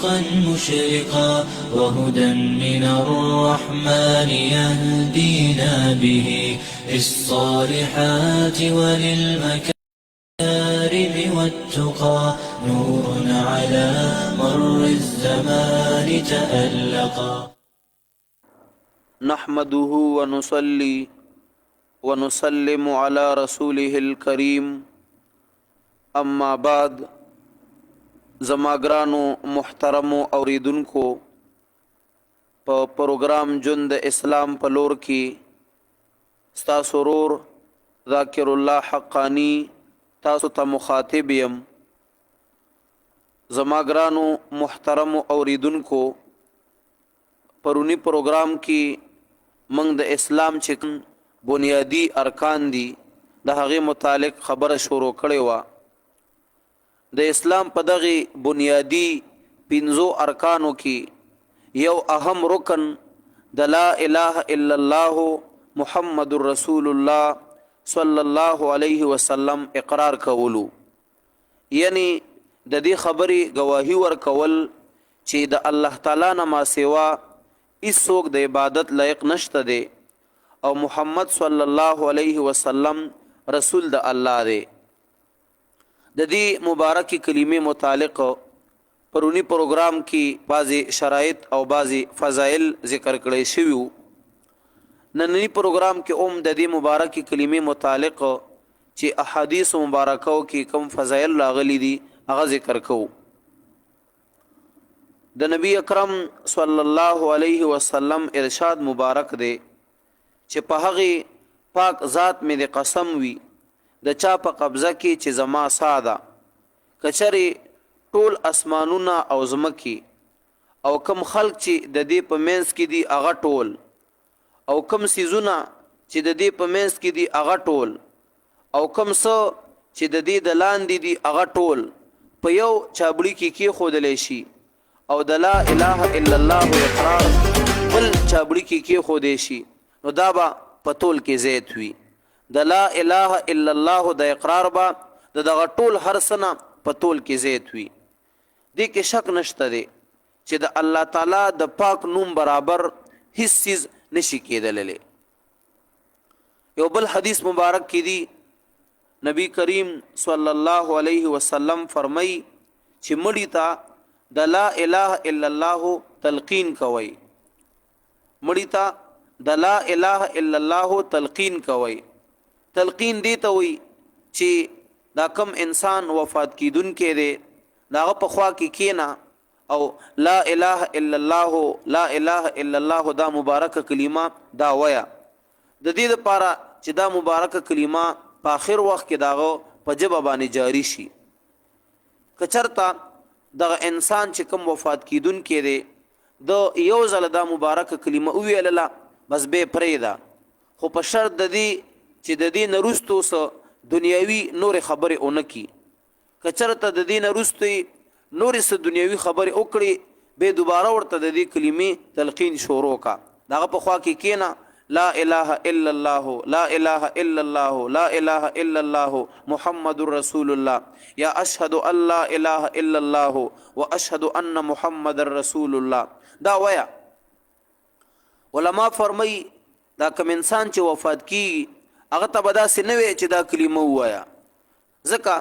رفيقا مشرقا وهدى من الرحمن يهدينا به للصالحات وللمكارم والتقى نور على مر الزمان تألقا نحمده ونصلي ونسلم على رسوله الكريم اما بعد زماگرانو محترمو اوریدونکو په پروګرام جند اسلام په لور کې ستاسو ورور ذاکر الله حقانی تاسو ته مخاطب یم زماگرانو محترمو اوریدونکو پرونی پروګرام کې موږ د اسلام چې بنیادی ارکان دي د هغې متعلق خبره شروع کړې وه د اسلام په دغه بنیادی پنځو ارکانو کې یو اهم رکن د لا اله الا الله محمد رسول الله صلی الله علیه وسلم اقرار کولو یعنی د دې خبرې گواهی ورکول چې د الله تعالی نه ما سوا هیڅوک د عبادت لایق نشته دی او محمد صلی الله علیه وسلم رسول د الله دی د دې مبارکی کلمې متعلق پرونی پروګرام کې بعضی شرایط او بعضی فضائل ذکر کړی شوی نننی پروګرام کې د دې مبارکی کلمې متعلق چې احادیث مبارکو کې کم فضائل راغلي دي هغه ذکر کوو د نبی اکرم صلی الله علیه وسلم ارشاد مبارک دی چې په هغه پاک ذات مې د قسم وي د چا په قبضه کې چې زما ساده کچري ټول اسمانونه او زمکی او کم خلق چې د دې په منځ کې دي هغه ټول او کم سيزونه چې د دې په منځ کې دي هغه ټول او کم څه چې د دې د لاندې دي هغه ټول په یو چابړي کې خودلې شي او د لا اله الا الله اقرار بل چابړي کې خودې شي نو دا به په تول کې زیات وي د لا اله الا الله د اقرار با دغه ټول هر سنه په تول کې زیات وي دې کې شک نشته دی چې د الله تعالی د پاک نوم برابر هیڅ چیز نشي کېدللی یو بل حدیث مبارک کې دی نبی کریم صلی الله علیه وسلم فرمای چې مړی ته د لا اله الا الله تلقین کوي مړی ته د لا اله الا الله تلقین کوي تلقین دی ته وي چې دا کم انسان وفات کیدون کې دی داغه په خوا کې کینا او لا اله الا الله لا اله الا الله دا مبارکه کلمه دا ویا د دې لپاره چې دا مبارکه کلمه په آخر وخت کې داغه په جبه باندې جاری شي کچرتا دغه انسان چې کم وفات کیدون کې دی د یو ځل دا مبارکه کلمه ویلله بس به پرېدا خو په شرط د دې چې د دې نرستو سه دنیوي نور خبره اونکی کچرته د دې نرستو نور سه دنیوي خبره وکړي به دوباره ورته د دې کلمې تلقین شروع کا دغه په خوا کې کینا لا اله الا الله لا اله الا الله لا اله الا الله محمد رسول الله یا اشهد ان لا اله الا الله واشهد ان محمد رسول الله دا ویا علما فرمای دا کوم انسان چې وفات کی هغه ته به داسې نه وي چې دا کلمه ووایا ځکه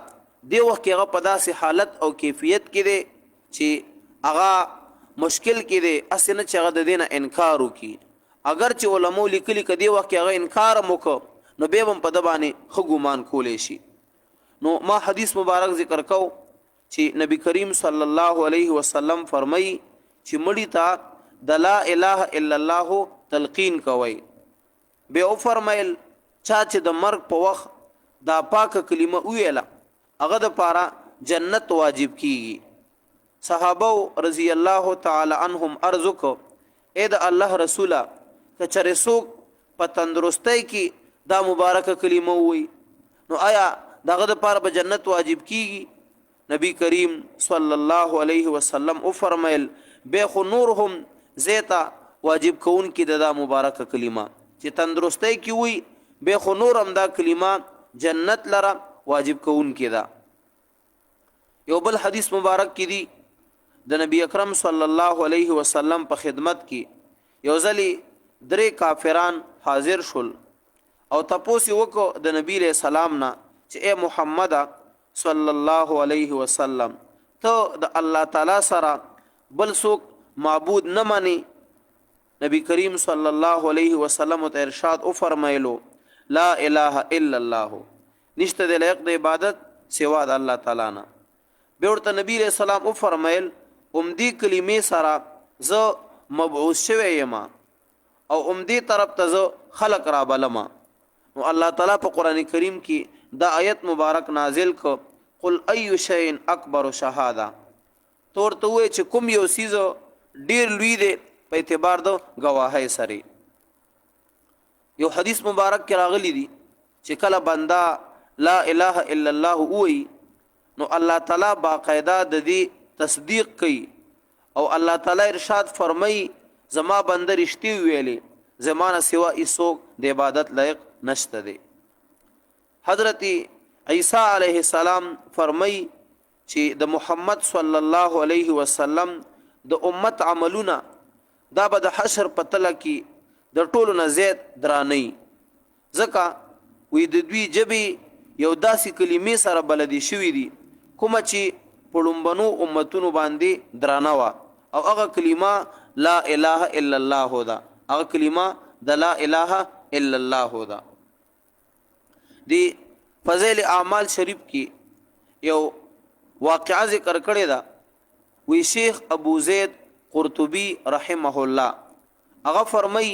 دی وخت کې هغه په داسې حالت او کیفیت کې دی چې هغه مشکل کې دی اسې نه چې هغه د دې نه انکار وکړي اگر چې علماء لیکلي که دی وخت کې هغه انکار هم وکړه نو بیا به هم په ده باندې ښه ګمان کولی شي نو ما حدیث مبارک ذکر کو چې نبی کریم صلی الله علیه وسلم فرمایي چې مړي ته د لا اله الا الله تلقین کوي بیا وفرمایل چا چې د مرګ په وخت دا پاکه کلمه ویله هغه د پاره جنت واجب کیږي صحابه رضی الله تعالی عنهم ارزو کو اے د الله رسوله کچره څوک په تندرستی کې دا مبارکه کلمه وي نو آیا دغه د پاره به جنت واجب کیږي نبی کریم صلی الله علیه وسلم او فرمایل به خو نورهم زیتا واجب کون کې دا مبارکه کلمه چې تندرستی کې وي به خو نورم دا کلمه جنت لره واجب کون کې دا یو بل حدیث مبارک کې دی د نبی اکرم صلی الله علیه وسلم په خدمت کې یو ځلی 3 کافران حاضر شول او تپوس وکړو د نبی له سلام نه چې اے محمد صلی الله علیه وسلم ته د الله تعالی سره بل څوک معبود نه مانی. نبی کریم صلی الله علیه وسلم ته ارشاد او فرمایلو لا اله الا الله نشته د لایق د عبادت سوا د الله تعالی نه. به ورته نبی علیہ السلام او فرمایل اومدی کلمې سره ز مبعوث شوی یم او اومدی طرف ته ز خلق را بلما. نو الله تعالی په قران کریم کې دا آیت مبارک نازل کو قل ای شیء اکبر شهاده تور ته وای چې کوم یو سیز ډیر لوی دی په اعتبار د گواهی سره. یو حدیث مبارک کې راغلی دی چې کله بندا لا اله الا الله وای نو الله تعالی باقاعده د دې تصدیق کوي او الله تعالی ارشاد فرمای زما بنده رښتیا ویلي زمانه سوا ایسوک د عبادت لایق نشته دی. حضرت عیسی علیه السلام فرمای چې د محمد صلی الله علیه وسلم د امت عملونه دا به د حشر په تله کې د ټولو نه زیات درانه ځکه وی د دوی جبې یو داسې کلمې سره بلدي شوي دي کومه چې په لومبنو امتونو باندې درانه وه او هغه کلمه لا اله الا الله ده. هغه کلمه د لا اله الا الله ده. دی فضیل اعمال شریف کې یو واقعه ذکر کړی ده. وی شیخ ابو زید قرطبی رحمه الله هغه فرمای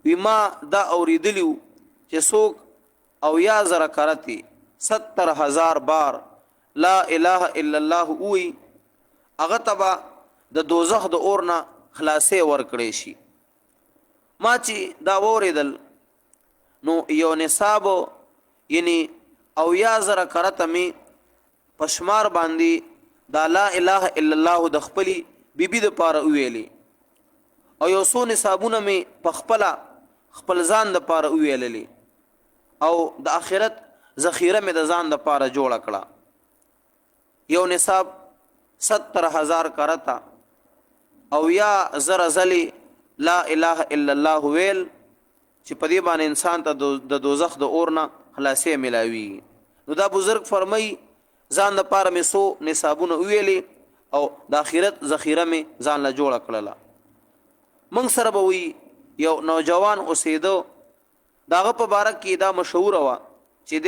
وی ما دا اوریدلیو چې څوک او یا زره کرتی 70000 بار لا اله الا الله وی هغه تبا د دوزخ د اور نه خلاصې ورکړې شي. ما چې دا وریدل نو یو نصاب یعنی او یا زره کرته می پشمار باندې دا لا اله الا الله د خپلی بیبی د پاره ویلی او یو څو نصابونه می خپل ځان د پاره ویللی او د آخرت ذخیره می د ځان د پاره جوړ کړه. یو نصاب 70000 کرتا او یا زر زلی لا اله الا الله ویل چې په دې باندې انسان ته د دوزخ د اور نه خلاصې ملاوي. نو دا بزرگ فرمای ځان د پاره می سو نصابونه ویلی او د آخرت ذخیره می ځان له جوړ کړله. موږ سره به وی یو نوجوان اوسېدو داغه په باره کې دا مشهور وا چې د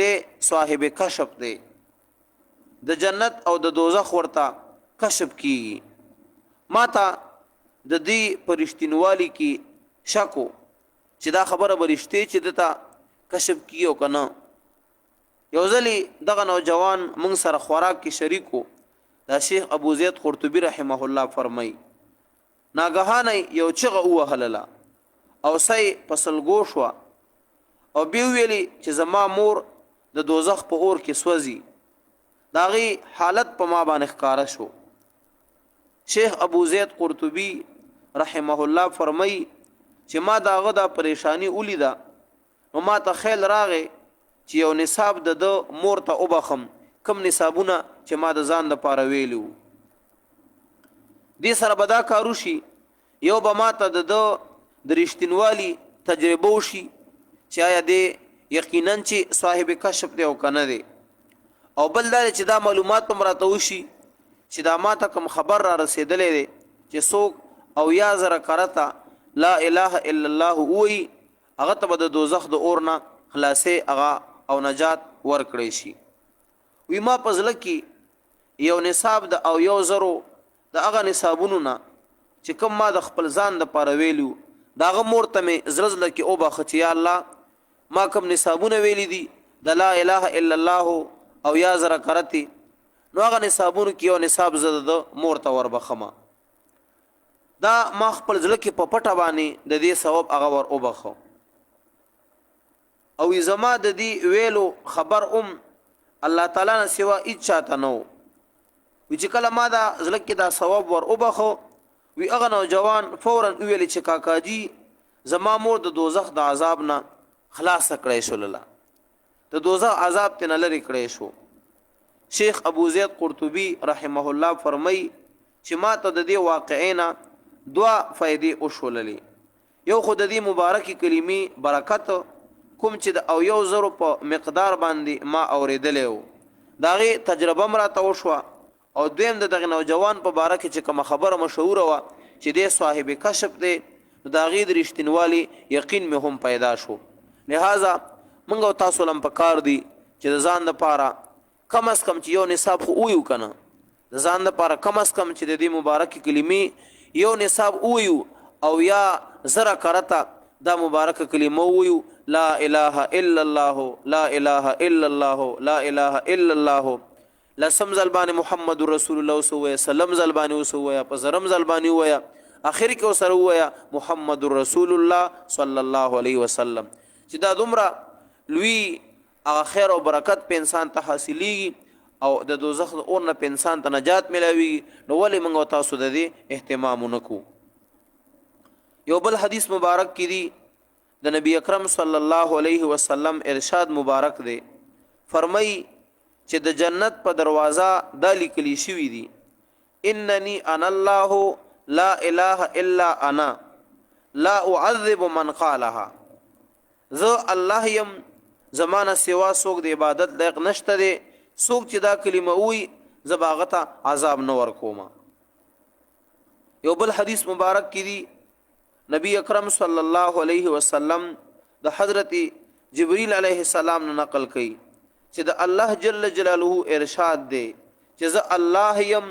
صاحب کشف دی د جنت او د دوزخ ورته کشف کیږي. ما ته د دې پرشتینوالی کې شکو چې دا خبره برشته چې دته کشف کیو کنه. یو ځلی دغه نوجوان موږ سره خوراک کې شریکو دا شیخ ابو زید قرطبی رحمه الله فرمای ناګهانه یو چغه وهلله او سای پسل گوشوا او بیا ویلی چې زما مور د دوزخ په اور کې سوځي. داغي حالت په ما باندې ښکارا شو. شیخ ابو زید قرطبی رحمه الله فرمای چې ما داغه دا پریشانی ولیدا نو ما ته خیال راغی چې یو نصاب د مور ته وبخم کم نصابونه چې ما د ځان د پاره ویلو دې سره به دا کارو شي یو به ما ته د رښتینوالي تجربه وشي چې آیا دې یقینا چې صاحب کشف دی او کنه دی او بل دا چې دا معلومات هم راته وشي چې دا ما ته کوم خبر را رسیدلې دی چې څوک او یا زره کرتا لا اله الا الله وی هغه ته د دوزخ د اور نه خلاصې هغه او نجات ورکړی شي. وی ما پزله کې یو نصاب د او یو زرو د هغه نصابونو نه چې کوم ما د خپل ځان د پاره ویلو داغه مور ته مې زرزله کې او بخت یا الله ما کوم نصابونه ویلی دي د لا اله الا الله او یا زره کرتی نو هغه نصابونو کې یو نصاب زده د مور ته ور بخمه. دا ما خپل ځل کې په پټه باندې د دې ثواب هغه ور او بخو او زما د دې ویلو خبر الله تعالی نه سوا اچا ته نو وی چې کله ما دا ځل کې دا ثواب ور او بخو وی هغه نوجوان فورا ویل چې کاکاجی زما مور د دوزخ د عذاب نه خلاص کړی شو لاله د دوزخ عذاب ته نه لري کړی شو. شیخ ابو زید قرطبی رحمه الله فرمای چې ما ته د دې واقعینا دوا فائدې وشوللې یو خو د دې مبارکي کلمې برکت کوم چې د او یو زرو په مقدار باندې ما اوریدلې و داغه تجربه مراته وشوه او دویم د دغه نوجوان په باره کې چې کوم خبره مشهوره و چې د صاحب کشف دی داغه د رښتینوالي یقین مې هم پیدا شو لہذا موږ تاسو لم پکار دی چې د ځان لپاره کم از کم چې یو نصاب خو ویو کنه د ځان لپاره کم از کم چې د دې مبارکي کلمې یو نصاب ویو او یا زره کرتا دا مبارکه کلمه ویو لا اله الا الله لا اله الا الله لا اله الا الله لسم زلبانی محمد رسول الله صلی الله علیه وسلم زلبانی وسویا په زرم زلبانی ویا اخر کې وسره ویا محمد رسول الله صلی الله علیه وسلم چې دا دومره لوی خیر او برکت په انسان ته حاصلېږي او د دوزخ اور نه په انسان ته نجات ملاوي نو ولې موږ تاسو د دې اهتمام نکو یو بل حدیث مبارک کې دی د نبی اکرم صلی الله علیه وسلم ارشاد مبارک دی فرمای چې د جنت په دروازه د لیکلی شوی دی اننی انا الله لا اله الا انا لا اعذب من قالها ذو الله يم زمانه سوا سوق د عبادت لایق نشته دی سوق چې دا کلمه وي زباغته عذاب نه ورکوم یو بل حدیث مبارک کې دی نبی اکرم صلی الله علیه وسلم د حضرت جبرئیل علیه السلام نه نقل کړي چې د الله جل جلاله ارشاد دی چې ز الله يم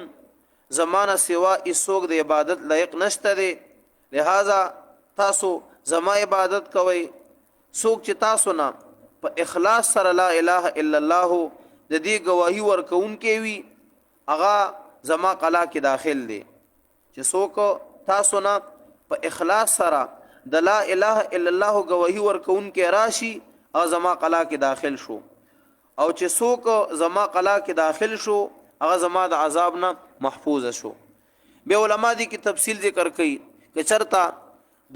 زمانه سوا سوق د عبادت لایق نشته دی لہذا تاسو زما عبادت کوئ سوق چې تاسو نه په اخلاص سره لا اله الا الله د دې گواہی ورکون کې وي اغا زما قلا کې داخل دي چې څوک تاسو نه په اخلاص سره د لا اله الا الله گواہی ورکون کې راشي او زما قلا کې داخل شو او چې څوک زما قلا کې داخل شو اغا زما د عذاب نه محفوظ شو به علما دي کې تفصیل ذکر کړي چې چرتا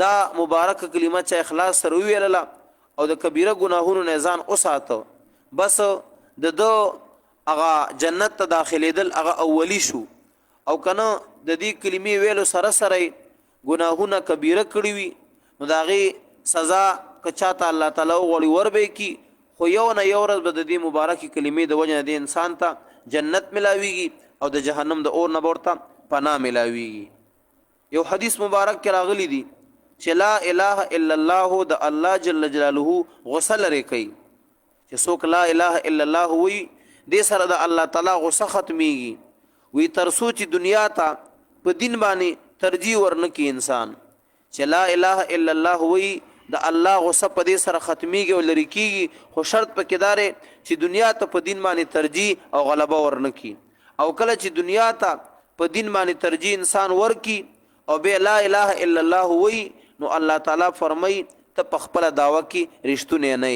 دا مبارک کلمه چې اخلاص سره ویلله او د کبیره گناهونو نه ځان اوساته بس د دو اغا جنت ته داخليدل اغا اولی شو او کنه د دې کلمې ویلو سره سره گناهونه کبیره کړی وي نو داغي سزا کچاته الله تعالی غوړي وربه کی خو یو نه یو ورځ به د دې مبارکي کلمې د وجه د انسان ته جنت ملاويږي او د جهنم د اور نه ورته پناه ملاويږي یو حدیث مبارک کې راغلی دی چې لا اله الا الله د الله جل جلاله غسل لري کوي چې څوک لا اله الا الله وي د سره د الله تعالی غصه ختميږي وي تر سوچ دنیا ته په دین باندې ترجیح ورنکي انسان چې لا اله الا الله وي د الله غصه په دې سره ختميږي او لري کیږي خو شرط پکې دار چې دنیا ته په دین باندې ترجیح او غلبه ورنکي او کله چې دنیا ته په دین باندې ترجیح انسان ورکی او به لا اله الا الله وي نو الله تعالی فرمای ته په خپل داوا کې رښتونه نه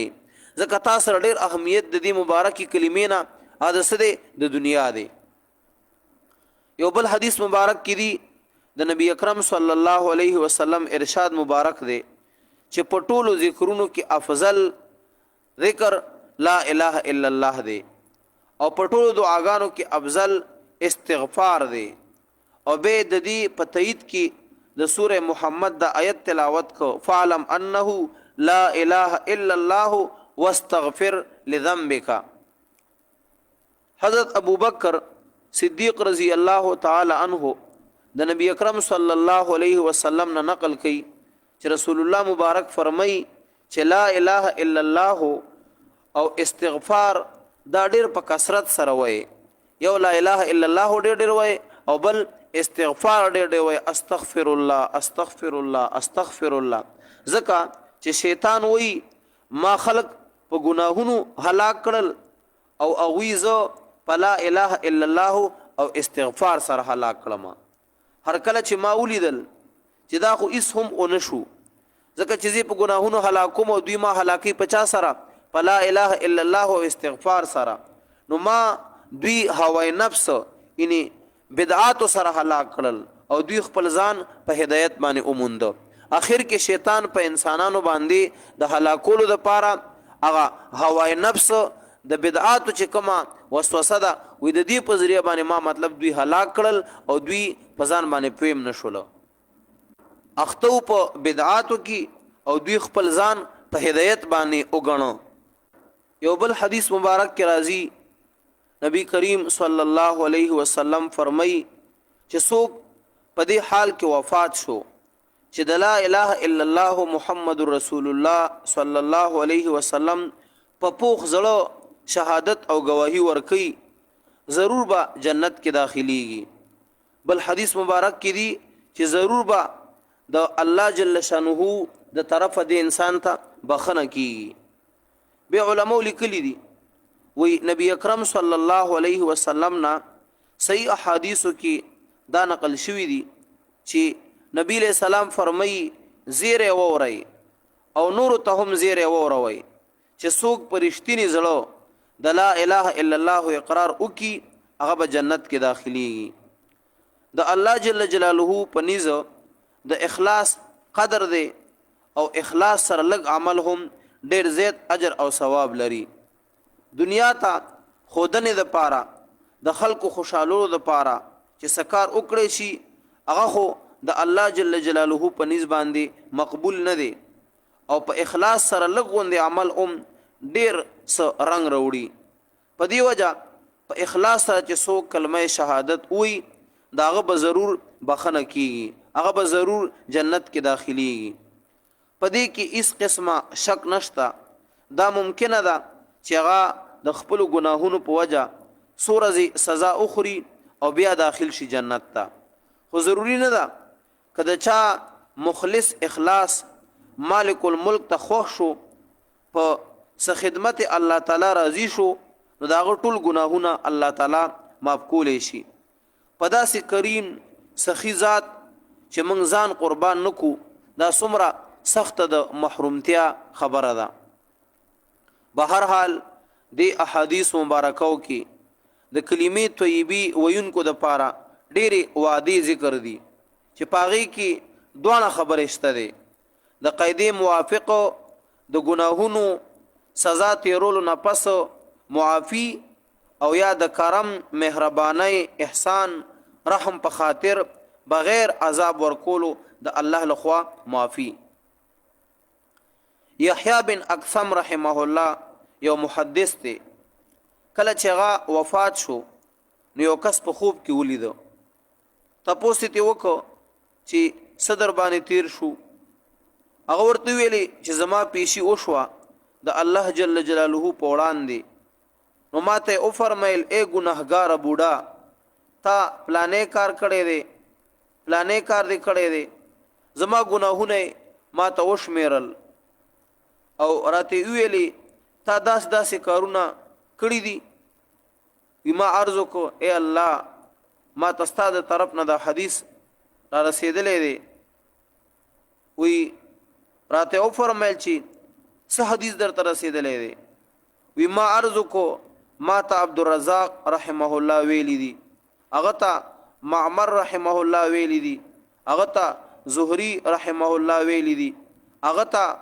ځکه تاسو ډېر اهمیت د دې مبارکي کلمې نه اده د دنیا دی یو بل حدیث مبارک کې دی د نبی اکرم صلی الله علیه وسلم ارشاد مبارک دی چې په ټولو ذکرونو کې افضل ذکر لا اله الا الله دی او په ټولو دعاګانو کې افضل استغفار دی او به د دې په تایید کې د سوره محمد د آیت تلاوت کو فعلم انه لا اله الا الله واستغفر لذنبك حضرت ابو بکر صدیق رضی الله تعالی عنہ د نبی اکرم صلی الله علیه وسلم نه نقل کړي چې رسول الله مبارک فرمای چې لا اله الا الله او استغفار دا ډیر په کثرت سره وای یو لا اله الا الله ډیر وای او بل استغفار ډېر وای استغفر الله استغفر الله استغفر الله ځکه چې شیطان وای ما خلق په گناهونو هلاک کړل او اویزو په لا اله الا الله او استغفار سره هلاک کړم هر کله چې ما ولیدل چې دا خو اس هم اونشو ځکه چې په گناهونو هلاکوم او دوی ما هلاکی 50 سره په لا اله الا الله او استغفار سره نو ما دوی هوای نفس یعنی بدعات سره هلاک کړل او دوی خپل ځان په هدایت باندې اوموند اخر کې شیطان په انسانانو باندې د هلاکولو د پاره هغه هوای نفس د بدعات چې کما وسوسه ده وې د دې په ذریعه باندې ما مطلب دوی هلاک کړل او دوی په ځان باندې پویم نشول اختو په بدعاتو کې او دوی خپل ځان په هدایت باندې وګڼو یو بل حدیث مبارک کې راځي نبی کریم صلی الله علیه وسلم فرمای چې څوک په دې حال کې وفات شو چې د لا اله الا الله محمد رسول الله صلی الله علیه وسلم په پوخ زړه شهادت او گواهی ورکي ضرور به جنت کې داخليږي بل حدیث مبارک کې دی چې ضرور به د الله جل شانه د طرف د انسان ته بخنه کیږي به علماء لیکلي دي وی نبی اکرم صلی الله علیه وسلم نا صحیح احادیثو کې دا نقل شوی دی چې نبی علیہ السلام فرمایي زیره ووري او نور ته هم زیره ووروي چې څوک پرشتینی زړه د لا اله الا الله اقرار وکي هغه به جنت کې داخليږي د الله جل جلاله پنيز د اخلاص قدر دی او اخلاص سره لګ عمل هم ډیر زیات اجر او ثواب لري دنیا ته خودنه د پاره د خلکو خوشالولو د پاره چې سکار وکړي شي هغه خو د الله جل جلاله په نسبت باندې مقبول نه دی او په اخلاص سره لګوندې عمل ډیر س رنگ وروړي په دی وجہ په اخلاص سره چې څوک کلمه شهادت وي داغه به ضرور بخنه کیږي هغه به ضرور جنت کې داخليږي په دې کې اس قسمه شک نشتا دا ممکنه ده چې هغه د خپل ګناهونو په وجه سورزي سزا اخري او بیا داخل شي جنت ته خو ضروری نه ده کله چا مخلص اخلاص مالک الملک ته خوښ شو په س خدمت الله تعالی راضي شو نو دا ټول ګناهونه الله تعالی معاف کولې شي په داسې کریم سخی ذات چې موږ ځان قربان نکو دا څومره سخت د محرومتیا خبره ده بهر حال د احادیث مبارکاو کې د کلمې طیبی وینکو د پاره ډېری وعده ذکر دي چې پاغي کې دوه خبره شته دي د قاعده موافق د گناهونو سزا تیرولو نه پس معافی او یا د کرم مهرباني احسان رحم په خاطر بغیر عذاب ورکولو د الله لخوا معافی یحیی بن اقسم رحمه الله یو محدث دی کله چې هغه وفات شو نو یو کس په خوب کې ولید تاسو ته وکړه چې صدر باندې تیر شو هغه ورته ویلي چې زما پیشي وشوه د الله جل جلاله په وړاندې نو ماته او فرمایل اے ګناهګار بوډا تا پلانې کار کړی دی پلانې کار دی کړی دی زما ګناهونه ماته وشمیرل او راته ویلي تا داس کارونه کړی دي ما عرض کو اے الله ما تستا د طرف نه د حدیث را رسیدلې دی وی راته او فرمایل چې څه حدیث درته رسیدلې دی وی ما عرض کو ما ته عبدالرزاق رحمه الله ویلی دی هغه ته معمر رحمه الله ویلی دی هغه ته زهری رحمه الله ویلی دی هغه ته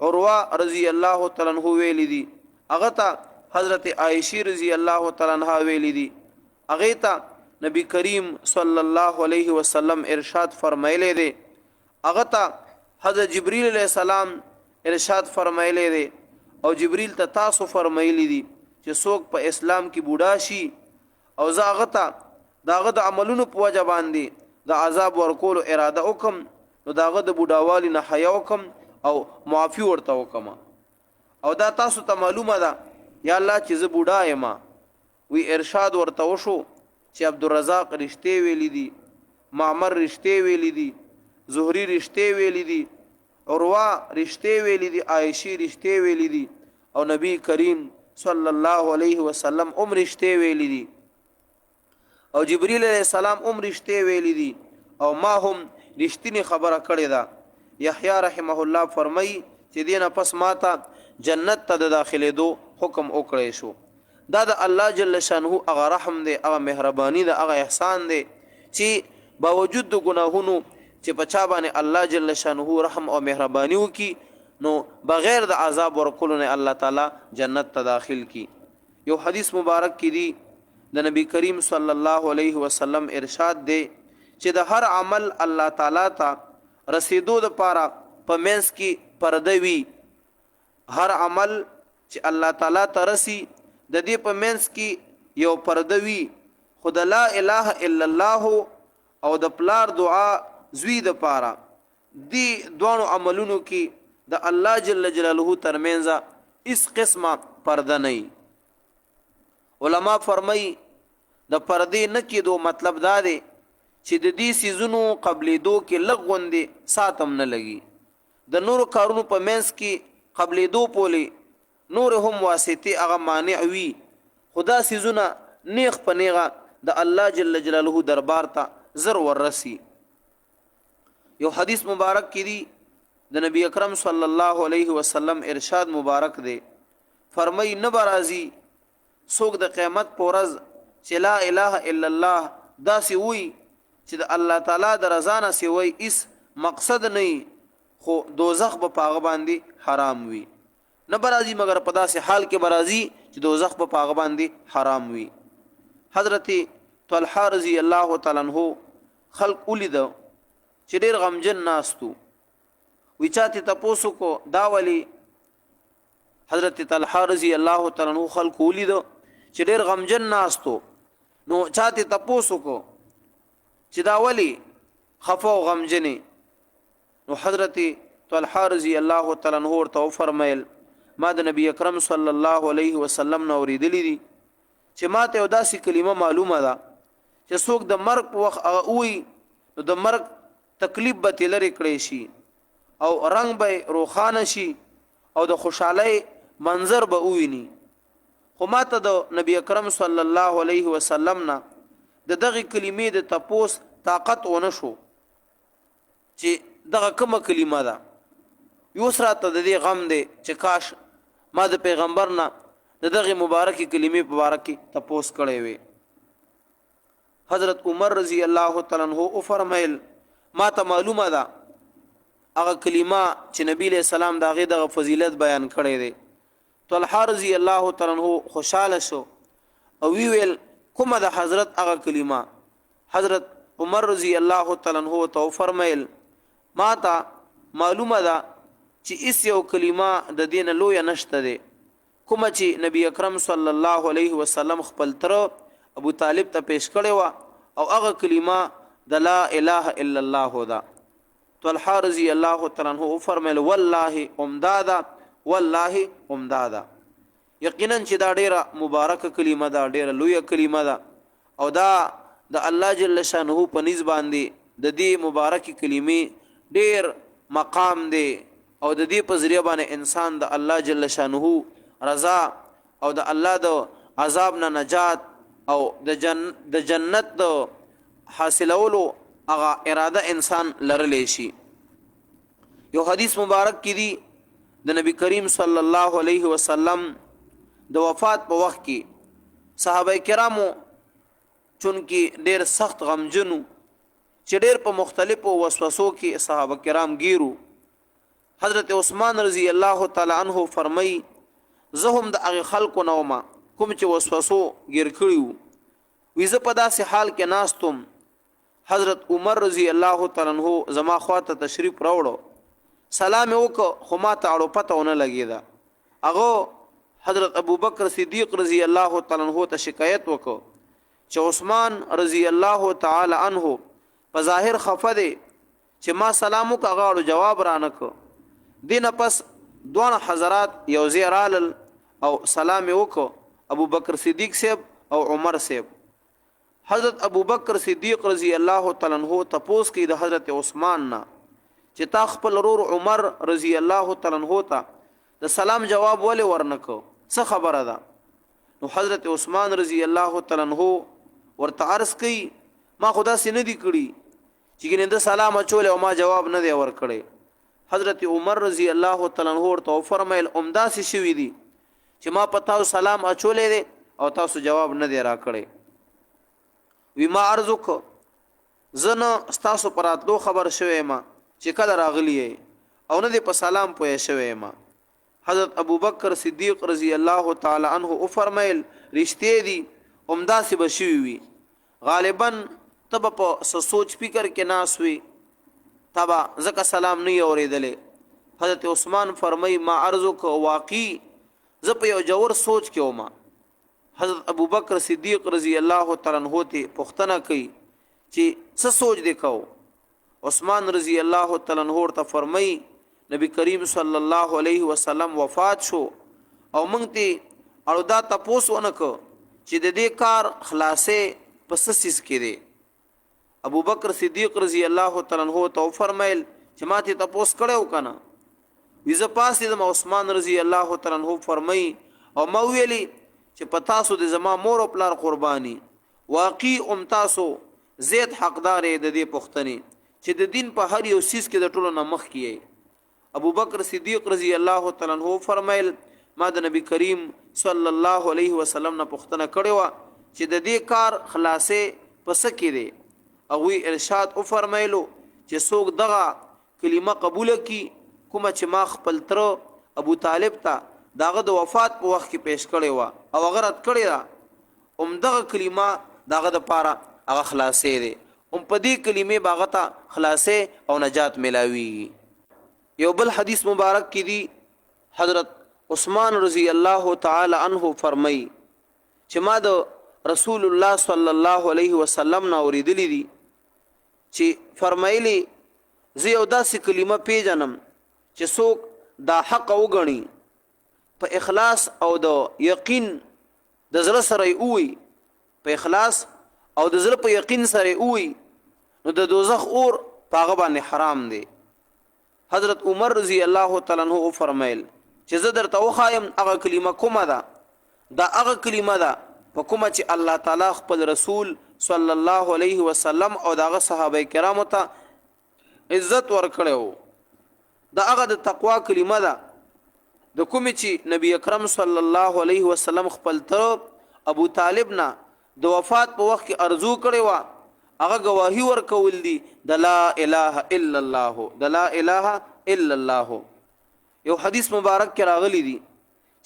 عروه رضی الله تعالی عنہ ویلی دی هغه ته حضرت عائشہ رضی الله تعالی عنها ویلی دی هغه ته نبی کریم صلی الله علیه وسلم ارشاد فرمایلی دی هغه ته حضرت جبرئیل علیہ السلام ارشاد فرمایلی دی او جبرئیل ته تاسو فرمایلی دی چې څوک په اسلام کې بوډا شي او زاغه ته داغه د عملونو په وجه باندې د عذاب ورکول اراده وکم نو داغه د بوډاوالي نه حیا وکم او معافي ورته وکم او دا تاسو ته معلومه ده یا الله چې زه بوډا یم وی ارشاد ورته وشو چې عبدالرزاق رشته ویلی دي معمر رشته ویلی دي زهری رشته ویلی دي عروه رشته ویلی دي عائشہ رشته ویلی دي او نبی کریم صلی الله علیه وسلم رشته ویلی دي او جبرئیل علیہ السلام رشته ویلی دي او ما هم رشتینی خبره کړې ده یحیی رحمه الله فرمای چې دینه پس ماته جنت ته داخله دو حکم وکړی شو دا د الله جل شانه هغه رحم دی هغه مهرباني دی هغه احسان دی چې باوجود د ګناهونو چې په چا باندې الله جل شانه رحم او مهرباني وکي نو بغیر د عذاب ورکولو نه الله تعالی جنت ته داخل کی یو حدیث مبارک کې دی د نبی کریم صلی الله علیه وسلم ارشاد دی چې د هر عمل الله تعالی ته رسیدو د پاره په منځ کې پرده وي. هر عمل چې الله تعالی ته رسی د دې په منځ کې یو پرده وي. خود لا اله الا الله او د پلار دعا زوی د پاره دی دوانو عملونو کې د الله جل جلاله ترمنځ اس قسمه پرده نه. علما فرمای د پردې نه کېدو مطلب دا دی چې د دې سيزونو قبلېدو کې لغوندې ساتم نه لګي. د نور کارونو په منځ کې قبلېدو پولې نور هم واسطه هغه مانع وي. خدا سيزونه نیغ په نیغه د الله جل جلاله دربار ته زر ورسی. یو حدیث مبارک کې دی د نبی اکرم صلی الله علیه وسلم ارشاد مبارک دی فرمای نه برازي څوک د قیامت پر ورځ چې لا اله الا الله داسې وي چې د الله تعالی د رضا نه سوی اس مقصد نه خو دوزخ په پاغه باندې حرام وي. نه برازي مگر په داسې حال کې برازي چې دوزخ په پاغه باندې حرام وي. حضرت طلحه رضی الله تعالی عنہ خلق ولید چې ډېر غمجن ناستو. وی چاته تاسو کو دا ولی حضرت طلحه رضی الله تعالی عنہ خلق ولید چې ډېر غمجن ناستو. نو چاته تاسو کو چې دا ولی خفا او غمجن. نو حضرت طلحه رضی الله تعالی عنہ ورته فرمایل ما د نبی اکرم صلی الله علیه وسلم نو ورېدلې دي چې ماته یو داسې کلمه معلومه ده چې څوک د مرګ په وخت هغه وي نو د مرګ تکلیف به لري کړی شي او رنگ به روخانه شي او د خوشحالۍ منظر به وویني. خو ماته د نبی اکرم صلی الله علیه وسلم نه د دغه کلمې د تپوس طاقت ونه شو چې دغه کومه کلمه ده. یو سره ته د دې غم دی چې کاش ما د پیغمبر نه دغه مبارکي کلمې په اړه کې تپوس کړي وي. حضرت عمر رضی الله تعالی عنہ او فرمایل ما ته معلومه ده هغه کلمه چې نبی له سلام دغه د فضیلت بیان کړي دي. طلحه رضی الله تعالی عنہ خوشاله شو او ویل کومه د حضرت هغه کلمه. حضرت عمر رضی الله تعالی عنہ تو فرمایل ما ته معلومه ده چې اس یو کلمه د دین لوی نشته ده کومه چې نبی اکرم صلی الله علیه وسلم خپل تر ابو طالب ته پیش کړي وا او هغه کلمه د لا اله الا الله ده. طلحه رضی الله تعالی عنہ فرمایل والله امدادا والله امدادا یقینا چې دا ډیره مبارکه کلمه ده ډیره لوی کلمه ده او دا د الله جل شانه په نسبت باندې د دې مبارکه کلمې ډیر مقام دی او د دې په ذریعہ باندې انسان د الله جل شانه رضا او د الله د عذاب نه نجات او د جنت د حاصلولو هغه اراده انسان لرلې شي. یو حدیث مبارک کې دی د نبی کریم صلی الله علیه وسلم د وفات په وخت کې صحابه کرامو چونکی ډیر سخت غمجنو چې ډیر په مختلفو وسوسو کې صحابه کرام ګیرو. حضرت عثمان رضی الله تعالی عنہ فرمای زه هم د هغه خلکو نوما کوم چې وسوسو ګیر کړیو ویزه په داسې حال کې ناستم. حضرت عمر رضی الله تعالی عنہ زما خواته تشریف راوړو سلام وکړ خو ما ته اړو پته ونه لګیدا. هغه حضرت ابو بکر صدیق رضی الله تعالی عنہ ته شکایت وکړ چې عثمان رضی الله تعالی عنہ په ظاهر خفه دی چې ما سلام وکړ هغه جواب را نکړ. دینه پس دوه حضرات یو زیرال او سلام وکړ ابو بکر صدیق صاحب او عمر صاحب. حضرت ابو بکر صدیق رضی الله تعالی عنہ تپوس کې د حضرت عثمان نه چې تا خپل ورور عمر رضی الله تعالی عنہ ته د سلام جواب ولې ورنکو څه خبره ده. نو حضرت عثمان رضی الله تعالی عنہ ورته عرض کوي ما خدا سینه دی کړی چې ګنې د سلام اچول او ما جواب نه دی ور کړی. حضرت عمر رضی الله تعالی عنہ ورته فرمایل امداسي شوی دی چې ما پتاو سلام اچولې دی او تاسو جواب نه دی را کړی. وی ما عرض وک زنه تاسو پراتلو خبر شوی ما چې کله راغلی او نه دی په سلام پوهې شوی ما. حضرت ابوبکر صدیق رضی الله تعالی عنہ او فرمایل رښتې دي عمدا سی بشوي وي غالبا تب په سوچ فکر کې ناس وي تبا زکه سلام نه اوریدلې حضرت عثمان فرمای ما ارزو کو واقعي ز په یو جوور سوچ کې ومه حضرت ابوبکر صدیق رضی الله تعالی عنہ ته پوښتنه کوي چې څه سوچ وکاو عثمان رضی الله تعالی عنہ ته فرمای نبی کریم صلی الله علیه وسلم وفات شو او مونږ ته اړو دا تاسو ونکو چې د دې کار خلاصې پس سیس کې دی ابو بکر صدیق رضی الله تعالی عنہ ته فرمایل چې ماته تاسو کړو کنه ویزه پاسې د عثمان رضی الله تعالی عنہ فرمای او مو ویلی چې پتا سو د زما مور او پلار قربانی واقعي تاسو زید حقدار د دې پښتنې چې د دین په هر یو سیس کې د ټولو نمخ کیه ابو بکر صدیق رضی الله تعالی عنہ فرمایل ما د نبی کریم صلی الله علیه وسلم نه پوښتنه کړې و چې د دې کار خلاصې پس کې دی او وی ارشاد او فرمایلو چې څوک دغه کلمه قبول کی کومه چې ما خپل تر ابو طالب ته داغه د وفات په وخت کې پیش کړې و او هغه رد کړی دا دغه کلمه داغه د پاره هغه خلاصې دی په دې کلمې باغته خلاصې او نجات ملاوي یو بل حدیث مبارک کی دی حضرت عثمان رضی الله تعالی عنہ فرمای چې ما د رسول الله صلی الله علیه وسلم نه اوریدلی دي چې فرمایلی زه یو داسې کلمه پیژنم چې څوک دا حق وګڼي په اخلاص او د یقین د زړه سره وي په اخلاص او د زړه په یقین سره وي نو د دوزخ اور پاغه باندې حرام دی حضرت عمر رضی الله تعالی عنہ فرمایل چې زه درته وخایم هغه کلمه کومه ده دا هغه کلمه ده په کومه چې الله تعالی خپل رسول صلی الله علیه وسلم او دغه صحابه کرامو ته عزت ورکړو دا هغه د تقوا کلمه ده د کومه چې نبی اکرم صلی الله علیه وسلم خپل تر ابو طالب نه د وفات په وخت کې ارزو کړی و هغه گواهی ورکول دي د لا اله الا الله د لا اله الا الله یو حدیث مبارک کې راغلی دي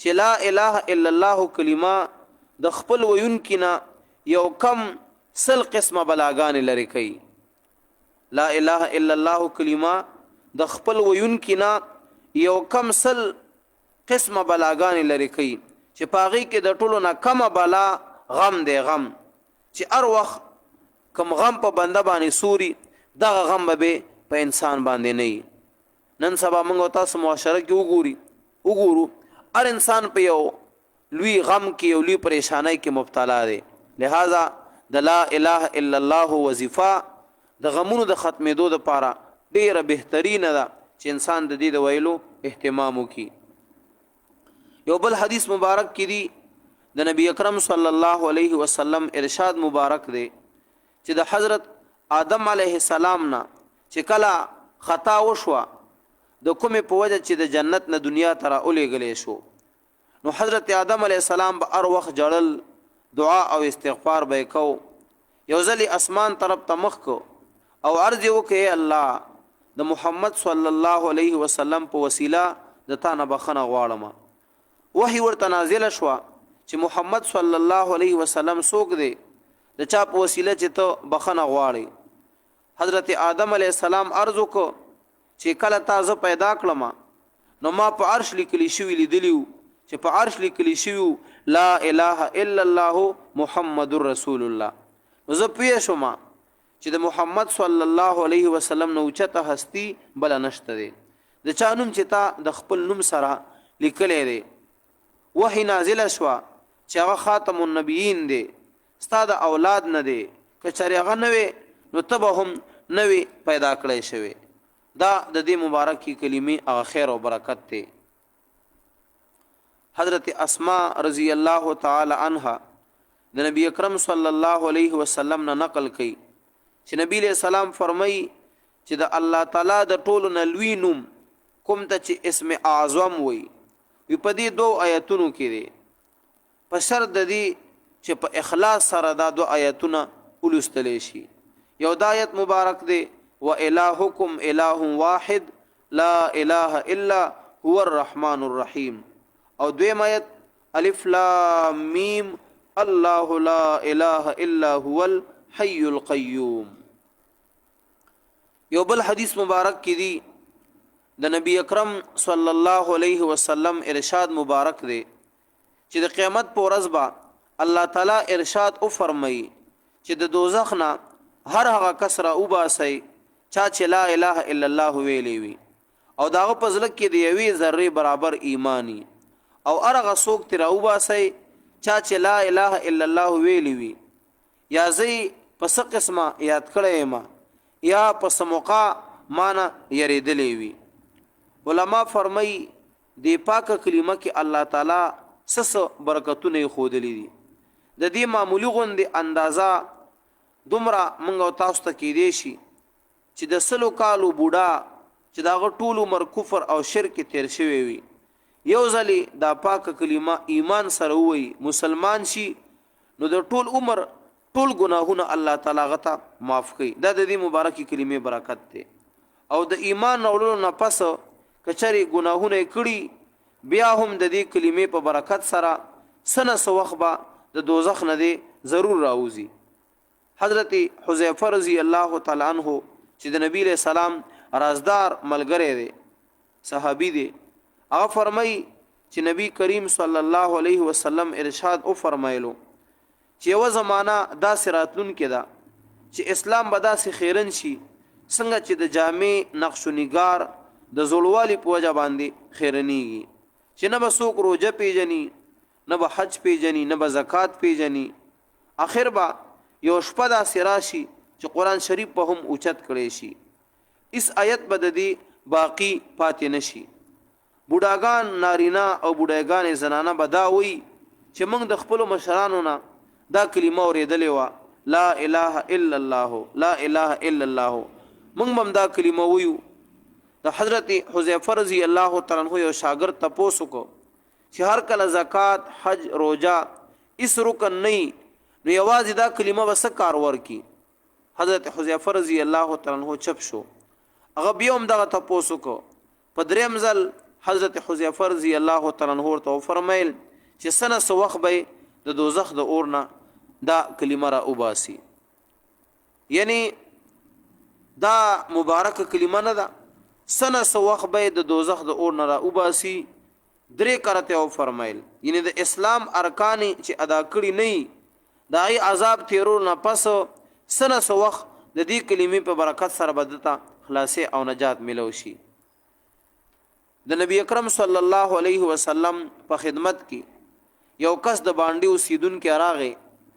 چې لا اله الا الله کلمه د خپل وینکنا یو کم سل قسمه بلاغان لري کوي لا اله الا الله کلمه د خپل وینکنا یو کم سل قسمه بلاغان لري کوي چې پاغي کې د ټولو نه کم بلا غم دی غم چې ار وخت کم غم په بنده باندې سوري دغه غم به په انسان باندې نه نن سبا موږ تاسو معاشره کې وګورو هر انسان په یو لوی غم کې یو لوی پریشانای کې مبتلا دی لہذا د لا اله الا الله وظیفه د غمونو د ختمېدو لپاره ډیره بهترینه ده چې انسان د دې د ویلو اهتمام وکړي یو بل حدیث مبارک کې دی د نبی اکرم صلی الله علیه وسلم ارشاد مبارک دی چې د حضرت آدم علیه السلام نه چې کله خطا وشوه د کومې په وجه چې د جنت نه دنیا ته راولېږلی شو نو حضرت آدم علیه السلام به هر وخت جړل دعا او استغفار به کو یو ځلې اسمان طرف ته مخ کو او عرض وکړي الله د محمد صلی الله علیه وسلم په وسیله د تا نه بخنه غواړم وحی ورته نازله شوه چې محمد صلی الله علیه وسلم څوک دی د چا په وسیله چې ته بخنه غواړي حضرت آدم علیه السلام عرض وکړ چې کله تاسو پیدا کړم نو ما په عرش لیکلی شوی لیدلیو چې په عرش لیکلی شوی لا اله الا الله محمد رسول الله نو زه پوه شوم چې د محمد صلی الله علیه وسلم نو چته هستی بل نشته دی د چا نوم چې تا د خپل نوم سره لیکلې دی وحی نازله شو چې هغه خاتم النبیین دی استاد اولاد نه دی که چرېغه نه وي نو تبه هم نه وي پیدا کړی شوی دا د دې مبارکي کلمې هغه خیر او برکت دی حضرت اسماء رضی الله تعالی عنها د نبی اکرم صلی الله علیه وسلم نه نقل کړي چې نبی له سلام فرمایي چې د الله تعالی د ټولو نه لوی نوم کوم ته چې اسم اعظم وي په دې دوه آیتونو کې دی په شرط د دې چې په اخلاص سره دا دو آیتونه ولستل شي یو د آیت مبارک دی و الہکم الہ واحد لا اله الا هو الرحمن الرحیم. او دویم آیت الف لام میم الله لا اله الا هو الحي القيوم. یو بل حدیث مبارک کی دی د نبی اکرم صلی الله علیه وسلم ارشاد مبارک دی چې د قیامت پر ورځ به الله تعالی ارشاد او فرمایي چې د دوزخ نه هر هغه کس را وباسي چا چې لا اله الا الله ویلی وي او داغه په ځل کې د یوې ذره برابر ایمانی او هغه څوک تر وباسي چا چې لا اله الا الله ویلی وي یا زی پس قسمه یاد کړی ما یا پس موقع معنا یریدلې وي. علما فرمای دی پاکه کلمه کې الله تعالی سس برکتونه خودلې دي. د دې معمولی غوندې اندازا دومره منګو تاسو ته کې دی شي چې د سلو کالو بوډا چې دا ټول عمر کفر او شرک تیر شوی وي یو ځلی دا پاکه کلمه ایمان سره وي مسلمان شي نو د ټول عمر ټول ګناهونه الله تعالی غته معاف کوي. دا د دې مبارکي کلمې برکت ده. او د ایمان اولو نه پس کچري ګناهونه کړي بیا هم د دې کلمې په برکت سره سنه سوخبه د دوزخ نه دی ضرور راوځي. حضرت حذیفه رضی الله تعالی عنہ چې د نبی له سلام رازدار ملګری دی صحابي دی هغه فرمای چې نبی کریم صلی الله علیه وسلم ارشاد او فرمایلو چې یو زمانہ دا سراتون کې دا چې اسلام به داسې خیرن شي څنګه چې د جامع نقش و نگار د زولوالي په وجه باندې خیرنیږي چې نه به څوک روزه پیژني نه به حج پیژني نه به زکات پیژني. اخر به یو شپه داسې راشي چې قرآن شریف په هم اوچت کړی شي اس آیت به د دې باقی پاتې نشي. بوډاګان نارینه او بوډاګان زنانه به دا وي چې موږ د خپل مشرانو نه دا کلمه اوریدلې وا لا اله الا الله لا اله الا الله موږ هم دا کلمه ویو. د حضرت حذیفه رضی الله تعالی عنہ یو شاګرد تاسو کو چې هر کله زکات حج روزه اس رکن نه نو یوازې دا کلمه وس کار ورکی. حضرت حذیفه رضی الله تعالی عنہ چپ شو هغه بیا هم دغه تاسو کو په دریم ځل حضرت حذیفه رضی الله تعالی عنہ ورته فرمایل چې سنه سو وخت به د دوزخ د اورنا دا کلمه را وباسي. یعنی دا مبارک کلمه نه ده سنه سو وخت به د دوزخ د اورنا را وباسي. درې کرته او فرمایل یعنی د اسلام ارکان چې ادا کړی نه دای عذاب تیرو نه پس سنه سو وخت د دې کلمې په برکت سره بدتا خلاصې او نجات ملو شي. د نبی اکرم صلی الله علیه وسلم په خدمت کې یو کس د باندې اوسیدون کې راغې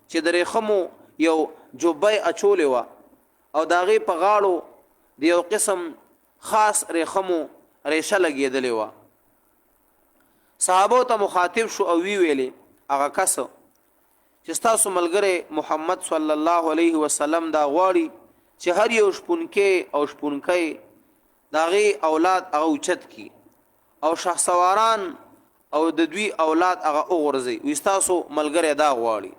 چې د رخمو یو جوبای اچولې و او داغه په غاړو د یو قسم خاص رخمو ریشه لګېدلې و. صحابه ته مخاطب شو او ویلې هغه کس چې تاسو ملګری محمد صلی الله علیه وسلم دا غواړي چې هر یو شپونکې او شپونکې داغه اولاد هغه اوچت کی او شخصواران او د دوی اولاد هغه وګرځي وستاسو ملګری دا غواړي.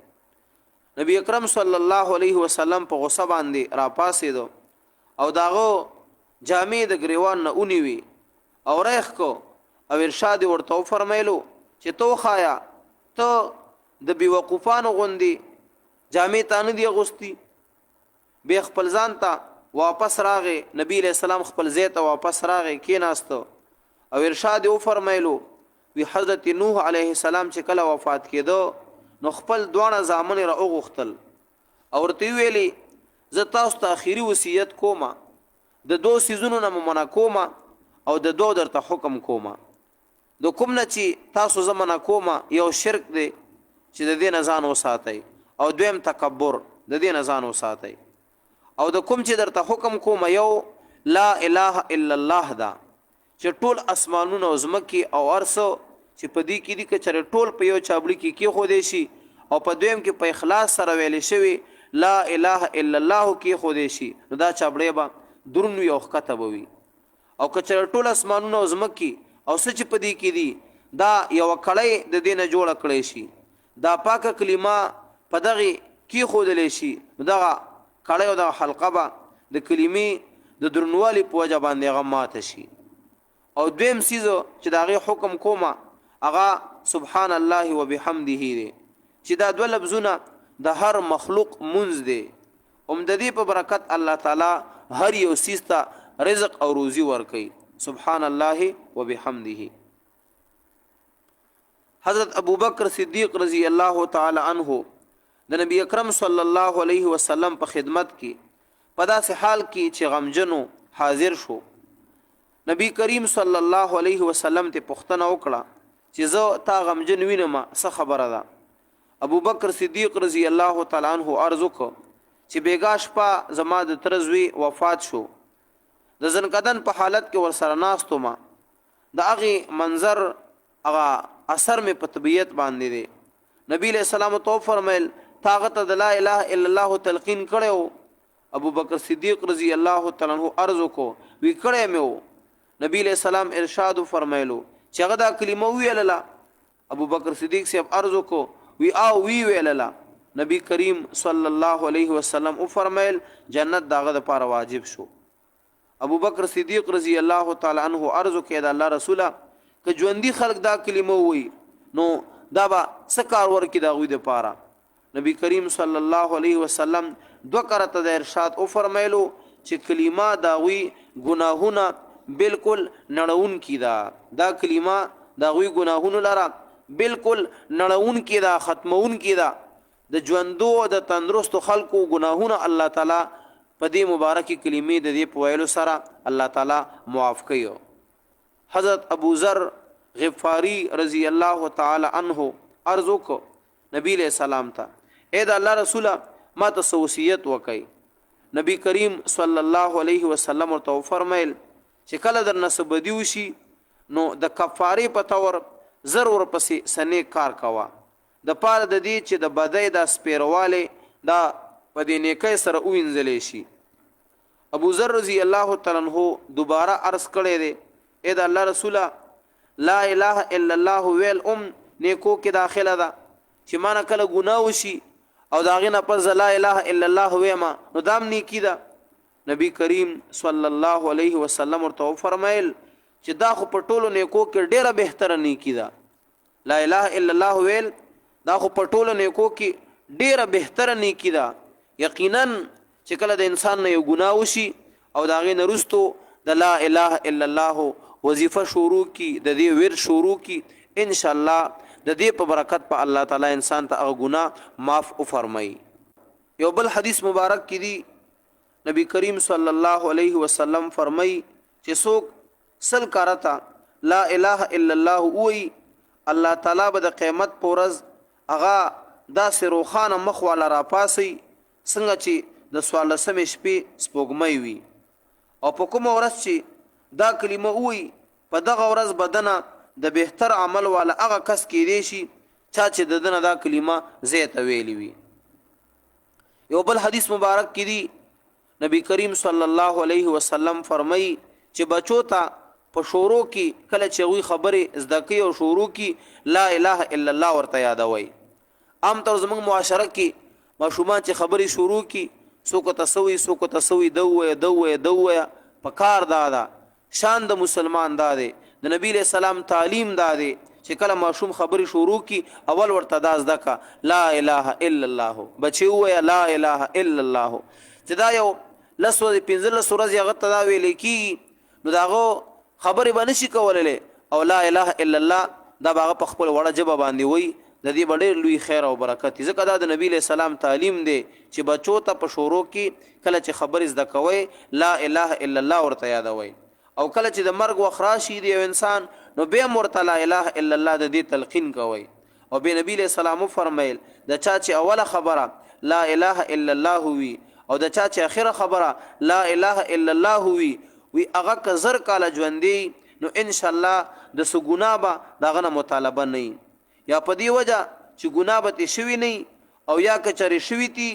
نبی اکرم صلی الله علیه وسلم په غصه باندې را پاسې دو او داغه جامع د گریوان نه اونیوي او ریخ کو او ارشاد ورته فرمایلو چې تو خایا ته د بیوقوفانو غوندي جامع تانه دی غوستي به خپل ځان ته واپس راغې. نبی علیہ السلام خپل ځای ته واپس راغې کېناستو او ارشاد فرمایلو وی حضرت نوح علیه السلام چې کله وفات کېدو نو خپل دوانه زامن را اوغختل او ورته ویلي زه تاسو ته اخیری وصیت کوم د دو سيزونو نه منع کوم او د دو درته حکم کوم. د کوم نه چې تاسو زمانہ کوم یو شرک دی چې د دین ځان وساتئ او دویم تکبر د دین ځان وساتئ او د کوم چې درته حکم کوم یو لا اله الا الله دا چې ټول اسمانونه او زمکي او ارسو چې په دې کې دي کچره ټول په یو چابړي کې خو دې شي او په دویم کې په اخلاص سره ویل شوی لا اله الا الله کې خو دې شي نو دا چابړي به درنو یو کتب وي او کچره ټول اسمانونه او زمکي او سچ په دې کې دي دا یو کړی د دینه جوړ کړی شي دا پاکه کلمه په دغه کې خو دې شي دا کړی او دا حلقه به د کلمې د درنوالي په وجه باندې غمات شي او دویم سیز چې دا غي حکم کوما اغا سبحان الله وبحمده دی چې دا دوه لفظونه د هر مخلوق منځ دی د دې په برکت الله تعالی هر یو سیز ته رزق او روزي ورکي سبحان الله وبحمده. حضرت ابو بکر صدیق رضی الله تعالی عنہ د نبی اکرم صلی الله علیه وسلم په خدمت کې په داسې حال کې چې غمجنو حاضر شو. نبی کریم صلی الله علیه وسلم ته پوښتنه وکړه چې زه تا غمجن وینم څه خبره ده. ابو بکر صدیق رضی الله تعالی عنہ عرض وکړ چې بیګاش په زما د ترزوی وفات شو. د زنکدن په حالت کې ورسره ناستو ما د هغه منظر هغه اثر می په طبیعت باندې دی. نبی له سلام تو فرمایل طاقت د لا اله الا الله تلقین کړو. ابو بکر صدیق رضی الله تعالی عنہ عرض کو وی کړه مې نبی له سلام ارشاد فرمایلو چې هغه دا کلمه ویلله. ابو بکر صدیق سے عرض کو وی او وی ویلله. نبی کریم صلی الله علیه وسلم او فرمایل جنت داغه د پاره واجب شو. ابو بکر صدیق رضی الله تعالی عنہ عرض کړه د الله رسوله که ژوندۍ خلق دا کلمه وی نو دا با سکار ورکی دا غوی د پاره. نبی کریم صلی الله علیه وسلم دو کرته د ارشاد او فرمایلو چې کلمه دا غوی گناهونه بالکل نړون کی دا کلمه دا غوی گناهونه لره بالکل نړون کی دا ختمون کی دا د ژوندو د تندرست خلقو گناهونه الله تعالی په دې مبارکي کلمې د دې په ویلو سره الله تعالی معاف کړي. حضرت ابو ذر غفاری رضی الله تعالی عنہ عرض وکړ نبی علیہ السلام ته اے د الله رسوله ما ته وصیت وکړي. نبی کریم صلی الله علیه وسلم ورته فرمایل چې کله در نسب دیوشي نو د کفاره په تور ضرور پسې سنې کار کوا د پاره د دې چې د بدای د سپیرواله دا په دې نیکه سره وینځلې شي. ابو ذر رضی الله تعالی عنہ دوباره عرض کړي دي اے د الله رسوله لا اله الا الله ویل نیکو کې داخله ده چې مانه کله ګناه وشي او داغه نه پس لا اله الا الله ویما نو دام نیکی ده. نبی کریم صلی الله علیه وسلم ورته فرمایل چې دا خو په ټولو نیکو کې ډیره بهتره نیکی ده. لا اله الا الله ویل دا خو په ټولو نیکو کې ډیره بهتره نیکی ده. یقینا چې کله د انسان نه یو ګناه وشي او داغه نه رستو د لا اله الا الله وظیفه شروع کی د دې ور شروع کی ان شاء الله د دې په برکت په الله تعالی انسان ته هغه ګناه معاف او فرمایي. یو بل حدیث مبارک کې دی نبی کریم صلی الله علیه وسلم فرمایي چې څوک سل کارتا لا اله الا الله وی الله تعالی به د قیامت پورز هغه داسې روخانه مخ والا را پاسي څنګه چې د سوال سم شپې سپوږمۍ وي او په کوم ورځ چې دا کلمه وي په دغه ورځ بدنه د بهتر عمل والا هغه کس کې دی شي چې د دنه دا کلمه زیته ویلی وي. یو بل حدیث مبارک کې دی نبی کریم صلی الله علیه وسلم فرمایي چې بچو ته په شورو کې کله چې وی خبره زده کوي او شورو کې لا اله الا الله ورته یادوي. عام طور زموږ معاشره کې ماشومان چې خبرې شروع کی سوکو تسوي دوه په کار دا شان د مسلمان دا دی د نبی له سلام تعلیم دا دی چې کله ماشوم خبرې شروع کی اول ورته داز دکا لا اله الا الله بچي وای لا اله الا الله چې دا یو لسو پنځله سورې هغه تداوی لیکي نو داغه خبرې باندې شي کولله او لا اله الا الله دا باغه په خپل وړه جبه باندې وای د دې ډېر لوی خیر او برکت ځکه دا د نبی له سلام تعلیم دی چې بچو ته په شورو کې کله چې خبرې زده کوي لا اله الا الله ورته یادوي او کله چې د مرګ وخراشي دی انسان نو به مرته لا اله الا الله د دې تلقین کوي. او به نبی له سلام فرمایل د چا چې اوله خبره لا اله الا الله وی او د چا چې اخره خبره لا اله الا الله وی هغه ک زر کال ژوندې نو ان شاء الله د سګنا به دغه مطالبه نه یا په دی وجه چې ګناه به شوی نه او یا کچری شوی تی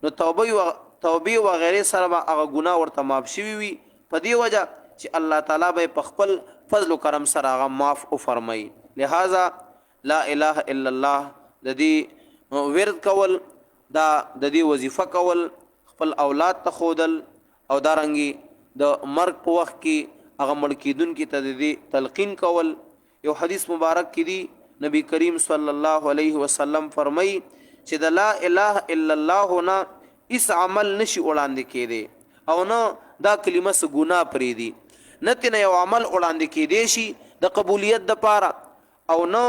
نو توبه و غیره سره هغه ګناه ورته معاف شوی وي په دی وجه چې الله تعالی به په خپل فضل و کرم سره هغه معاف او فرمایي. لہذا لا اله الا الله د دې ورد کول دا د دې وظیفه کول خپل اولاد ته خودل او دارنګي د مرګ په وخت کې هغه مړ کیدونکي ته د دې تلقین کول. یو حدیث مبارک کې دی نبی کریم صلی الله علیه وسلم فرمایي چې د لا اله الا الله نه اس عمل نشي وړاندې کېدی او نه دا کلمه څه ګناه پرېږدي، نه ترنه یو عمل وړاندې کېدی شي د قبولیت دپاره، او نه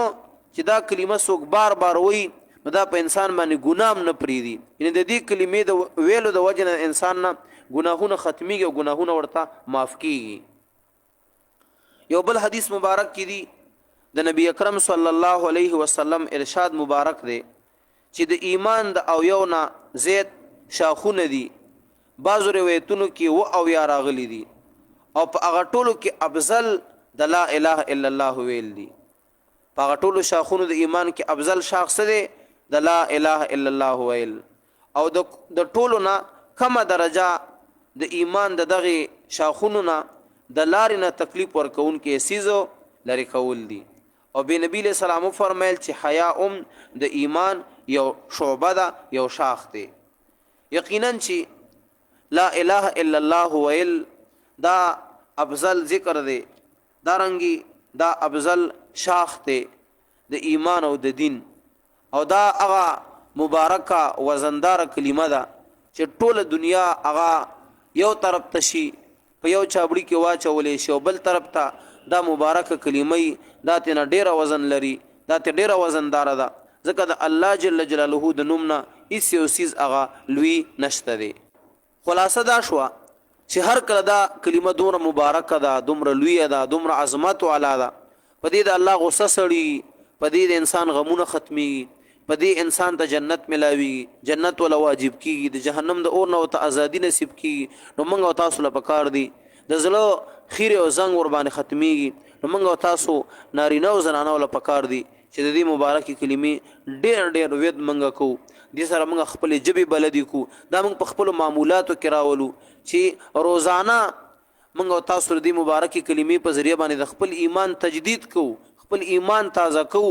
چې دا کلمه څوک بار بار وایي نو دا په انسان باندې ګناه هم نه پرېږدي. یعنې د دې کلمې د ویلو د وجې نه انسان نه ګناهونه ختمیږي او ګناهونه ورته معاف کیږي. یو بل حدیث مبارک کې دی د نبی اکرم صلی الله علیه وسلم ارشاد مبارک دی چې د ایمان د اویو نه زیات شاخونه دي. بعضو روایتونو کې 90 راغلي دي او په هغه ټولو کې افضل د لا اله الا الله ویل دي. په هغه ټولو شاخونو د ایمان کې افضل شاخ څه دی؟ د لا اله الا الله ویل. او د ټولو نه کمه درجه د ایمان د دغه شاخونو نه د لارې نه تکلیف ورکوونکې سیزو لرې کول دي. او بی نبی علیہ السلام فرمایل چې حیا د ایمان یو شعبه ده، یو شاخ دی. یقینا چې لا اله الا الله ویل دا افضل ذکر دی، دا رنګي دا افضل شاخ دی د ایمان او د دین، او دا هغه مبارکه وزندار کلمه ده چې ټوله دنیا هغه یو طرف ته شي په یو چابړي کې واچولې شي او بل طرف ته دا مبارکه کلمه دا تینا ډیره وزن لري، دا تی ډیره وزندار ده، ځکه د الله جل جلاله د نوم نه هیڅ یو څیز هغه لوی نشته دی. خلاصه دا شوه چې هر کله دا کلمه دومره مبارکه ده، دومره لویه ده، دومره عظمت والا ده، په دې د الله غصه سړي، په دې د انسان غمونه ختمیږي، په دې انسان ته جنت ملاوي، جنت ولا واجب کیږي، د جهنم د اور نه ته ازادي نصیب کیږي. نو موږ او تاسو له پکار دي د زړه خیره او زنګ ور باندې ختمیږي. نو موږ او تاسو نارینه او زنانه له پکار دي چې د دې مبارکي کلمې ډېر ډېر وید منګه کو، دې سره موږ خپل جبې بلدي کو، دا موږ په خپل معمولاتو کې راولو چې روزانه موږ او تاسو د دې مبارکي کلمې په ذریعہ باندې د خپل ایمان تجدید کو، خپل ایمان تازه کو،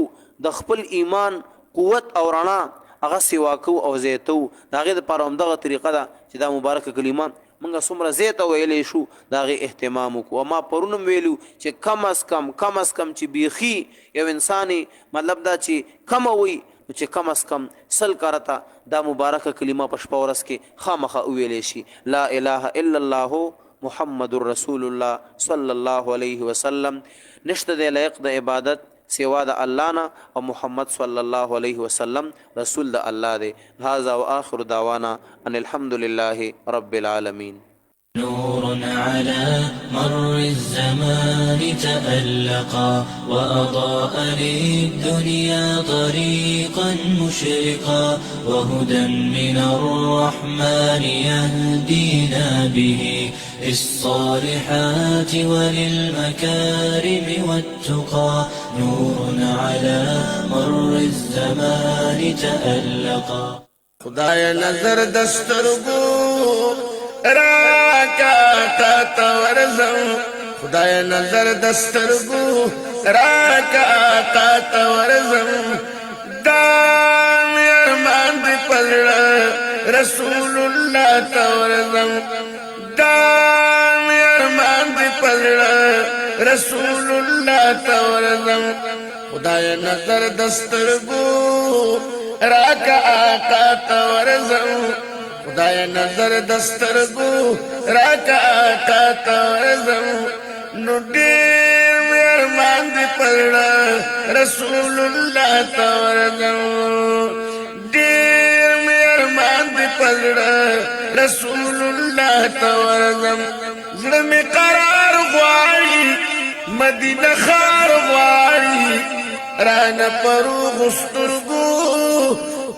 د خپل ایمان قوت او رڼا هغه سیوا کو او زیتو. دا غي د پاره همدغه طریقه ده چې دا مبارکه کلمه موږ څومره زیات ویلې شو دا غي اهتمام وکړو. ما پرونم ویلو چې کم از کم چې بیخي یو انساني مطلب دا چې کم وي چې کم از کم سل کرتا دا مبارکه کلمه په شپه ورځ کې خامخه ویلې شي. لا اله الا الله محمد رسول الله صلی الله علیه وسلم. نشته د لایق د عبادت سوا د الله نه او محمد صلی الله علیه وسلم رسول د الله دی. هذا واخر دعوانا ان الحمد لله رب العالمين. نور على مر الزمان تألقا وأضاء للدنيا طريقا مشرقا وهدى من الرحمن يهدينا به للصالحات وللمكارم والتقى. نور على مر الزمان تألقا. خدای نظر دسترگو راکا تا تورزم، خدای نظر دسترگو راکا تا تورزم، دام ارمان دی پلڑ رسول اللہ تورزم، دام ارمان دی پلڑ رسول اللہ تورزم. خدای نظر دسترگو راکا آقا تورزم، خدای نظر دسترگو راکا آقا تورزم. نو دیر میرمان دی پلڑا رسول اللہ تورزم، دیر میرمان دی پلڑا رسول اللہ تورزم. زرمی قرار غواری مدینہ خار غواری رانا پرو غسترگو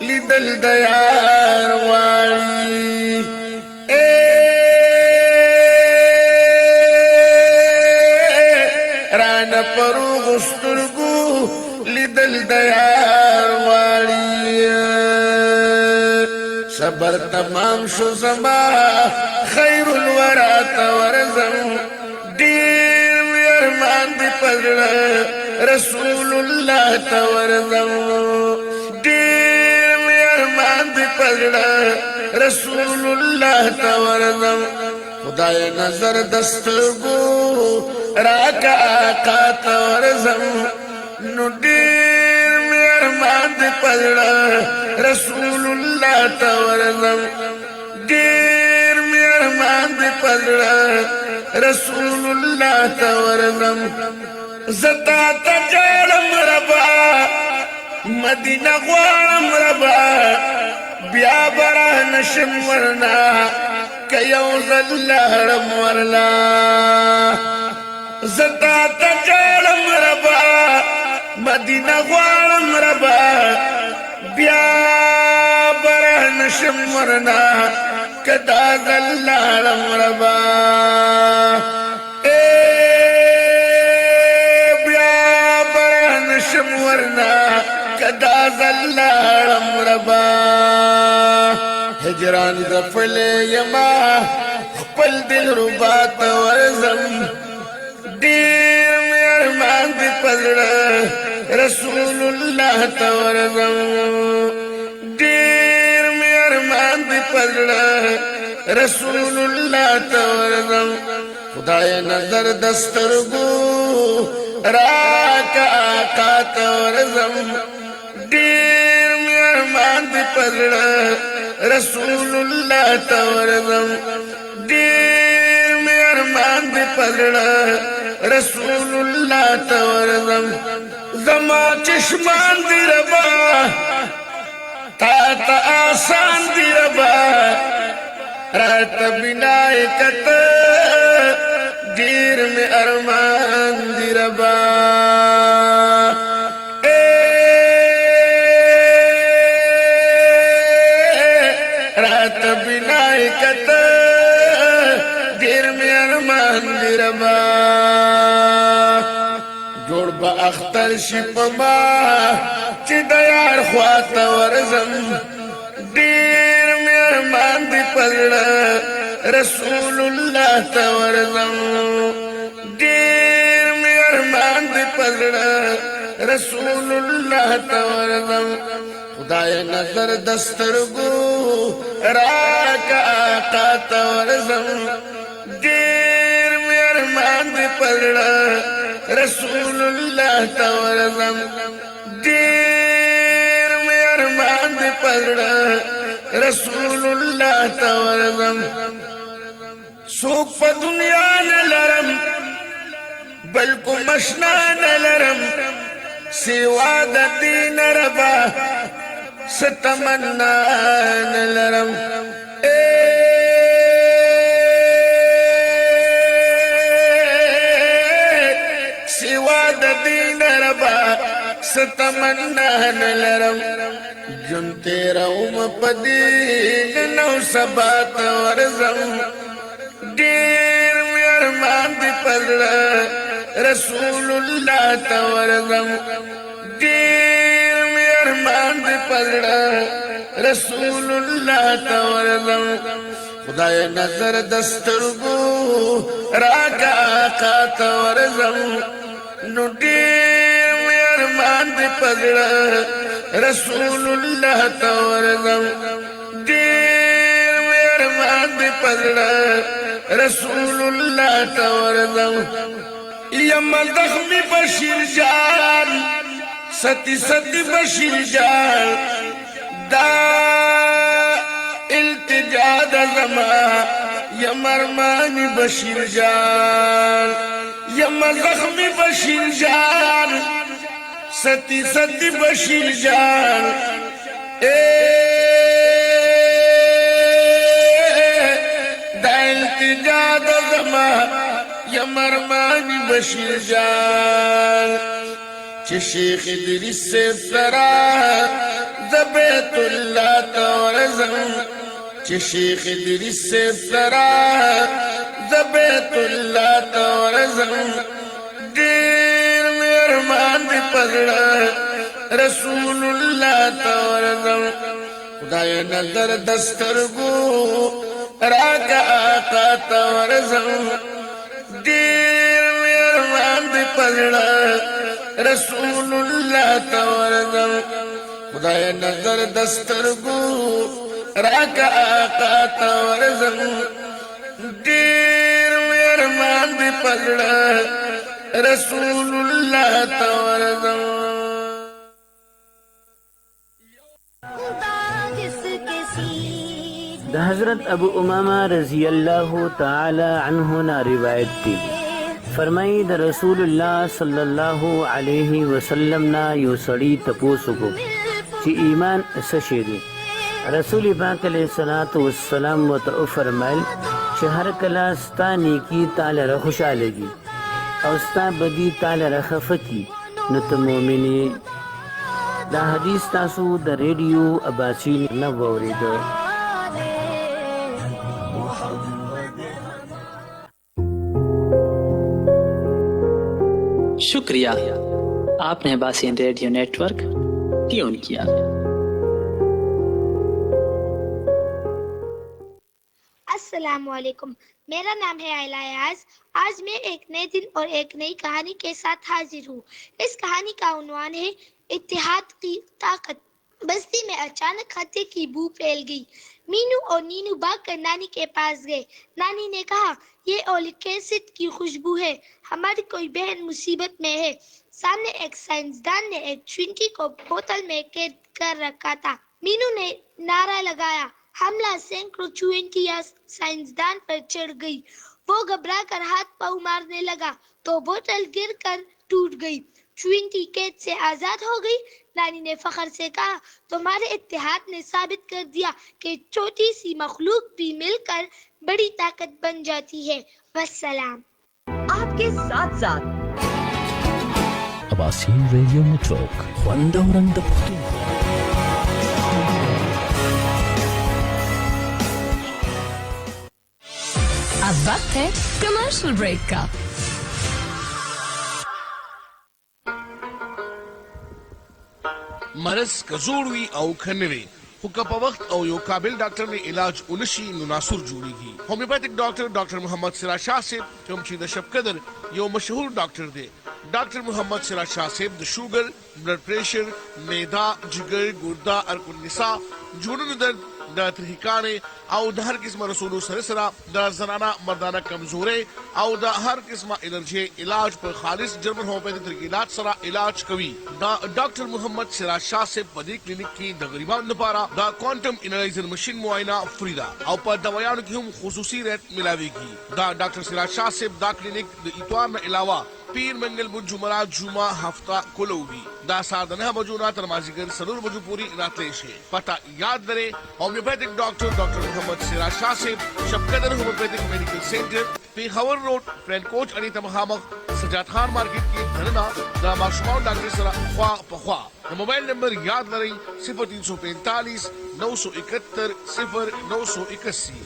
لیدل دیار غواری. رانا پرو غسترگو لیدل دیار غواری. صبر تمام شو زما خیر الورا تورزم، دیر ویرمان دی پلڑ رسول اللہ تورزم، دیر ویرمان دی پلڑ رسول اللہ تورزم. خدای نظر دسترگو راکا آقا تورزم نو دیر میرمان دی پزڑا رسول اللہ تورزم دیر میرمان دی پزڑا رسول اللہ تورزم زتا تجارم ربا مدینہ غوارم ربا بیا برا نشم ورنا کیوز اللہ رم ورلا زتا تجارم ربا مدینہ غوارم ربا بیا برا نشم ورنا کداز اللہ رم ربا ورنا کداز اللہ رمربا ہجران غفل یما خپل دل ربات ورزم دیر میں ارمان دی پزڑا رسول اللہ تورزم دیر میں ارمان دی پزڑا رسول اللہ تورزم خدای نظر دسترگو راکا آقا تورزم دیر میں ارمان دی پزڑا رسول اللہ تورزم دیر میں ارمان دی پزڑا رسول اللہ تورزم زما چشمان دی ربا تا تا آسان دی ربا رات بنائے کت دیر میں ارمان دی ربا رات بنائے کت دیر میں ارمان دی ربا جوڑ با اختر شپما چی دیار خواتا ورزم دیر میں ارمان دی پزڑا رسول اللہ تورزم دیر میں ارمان دی پزڑا رسول اللہ تورزم خدای نظر دسترگو راکا آقا تورزم دیر میں ارمان دی پزڑا رسول اللہ تورزم دیر میں ارمان دی پزڑا رسول اللہ تورزم سوک پا دنیا نلرم بلکو مشنا نلرم سوا دا دین ربا ستمنا نلرم سوا دا دین ربا ستمنا نلرم جن تیرا پدین نو سبات ورزم دیر میں ارمان دی پزڑا رسول اللہ تورزم دیر میں ارمان دی پزڑا رسول اللہ تورزم خدای نظر دسترگو راکا آقا تورزم نو دیر میں ارمان دی پزڑا رسول اللہ تورزم دیر میں ارمان دی پزڑا رسول اللہ تورزم یم زخمی بشیر جان ستی ستی بشیر جان دا التجا دا زما یم ارمانی بشیر جان یم زخمی بشیر جان ستی ستی بشیر جان دا التجا دا زما یم ارمانی بشیر جان چی شیخ ادریس سے سرا زبیت اللہ تورزم چی شیخ ادریس سے سرا زبیت اللہ تورزم دیر میں ارمان دی پزڑا رسول اللہ تورزم خدای نظر دسترگو راکا آقا تورزم دیر میں ارمان دی پزڑا رسول اللہ تورزم خدای نظر دسترگو راکا آقا تورزم دیر میں ارمان دی پزړه رسول الله تورزم د حضرت ابو امامہ رضی اللہ تعالی عنہ نا روایت دی فرمائی د رسول الله صلی الله علیه وسلم نا یو سړی تپوسو کو چې ایمان څه شی دی رسول پاک علیہ الصلوۃ والسلام وته فرمایل چې هر کله ستا نیکی تعالی را خوشالهږي او ستا بدی تعالی را خفقي نو ته مؤمنی دا حدیث تاسو د ریډیو اباسین نه واوریدو शुक्रिया आपने basin radio network tune किया। अस्सलामुअलैकुम, मेरा नाम है आयला याज। आज मैं एक नए दिन और एक नई कहानी के साथ हाजिर हूँ। इस कहानी का उन्वान है इत्तेहाद की ताकत। बस्ती में अचानक खतरे की बू फैल गई। मीनू और नीनू भागकर नानी के पास गए। नानी ने कहा, ये ओलिक एसिड की खुशबू है, हमारी कोई बहन मुसीबत में है। सामने एक साइंसदान ने एक च्विंकी को बोतल में कैद कर रखा था। मीनू ने नारा लगाया, हमला। सैकड़ों च्विंकियां साइंसदान पर चढ़ गई। वो घबराकर हाथ पाँव मारने लगा तो बोतल गिरकर टूट गई। च्विंकी कैद से आजाद हो गई। नानी ने फख्र से कहा, तुम्हारे इत्तेहाद ने साबित कर दिया कि छोटी सी मखलूक भी मिलकर बड़ी ताकत बन जाती है। वस्सलाम। आपके साथ साथ आवासीन रेडियो नेटवर्क ख्वांडौरंग दफ्तू। अब वक्त है कमर्शियल ब्रेक का। مرض کزوړ وي او کنوي خو که په وخت او یو قابل ډاکټر نه علاج ونشي نو ناسور جوړیږي. هومیوپیتھک ډاکټر محمد سراج شاه صاحب کوم چې د شپ قدر یو مشهور ډاکټر دی. ډاکټر محمد سراج شاه صاحب د شوګر، بلډ پریشر، معده، جگر، ګرده، ارکو النساء، جوړونو درد، د ترهیکانې او د هر قسمه رسولو سره سره د زنانه مردانه کمزوري او د هر قسمه الرجي علاج په خالص جرمن هومیوپیتھک طریقات سره علاج کوي. دا ډاکټر محمد سراج شاه صاحب په دې کلینیک کې د غریبانو لپاره دا کوانټم انالایزر ماشين معاینه فری ده او په دوايانو کې هم خصوصي ریټ ملاويږي. دا ډاکټر سراج شاه صاحب دا کلینیک د اتوار نه علاوه پیر منگل بدھ جمعرات جمعہ ہفتہ کلووی دا سار 9 بجو رات مازیګر 4 بجو پوری راتلې شي. پتا یاد لرئ هومیوپیتھک ډاکټر محمد سراج شاه صاحب شپقدر هومیوپیتھک میډیکل سینټر پیښور روډ فرینڈ کوچ اړې ته مخامخ سجاد خان مارکیټ کې دننه دا ماشومان ډاکټر سره خوا په خوا. موبایل نمبر یاد لرئ 0345 971 0981.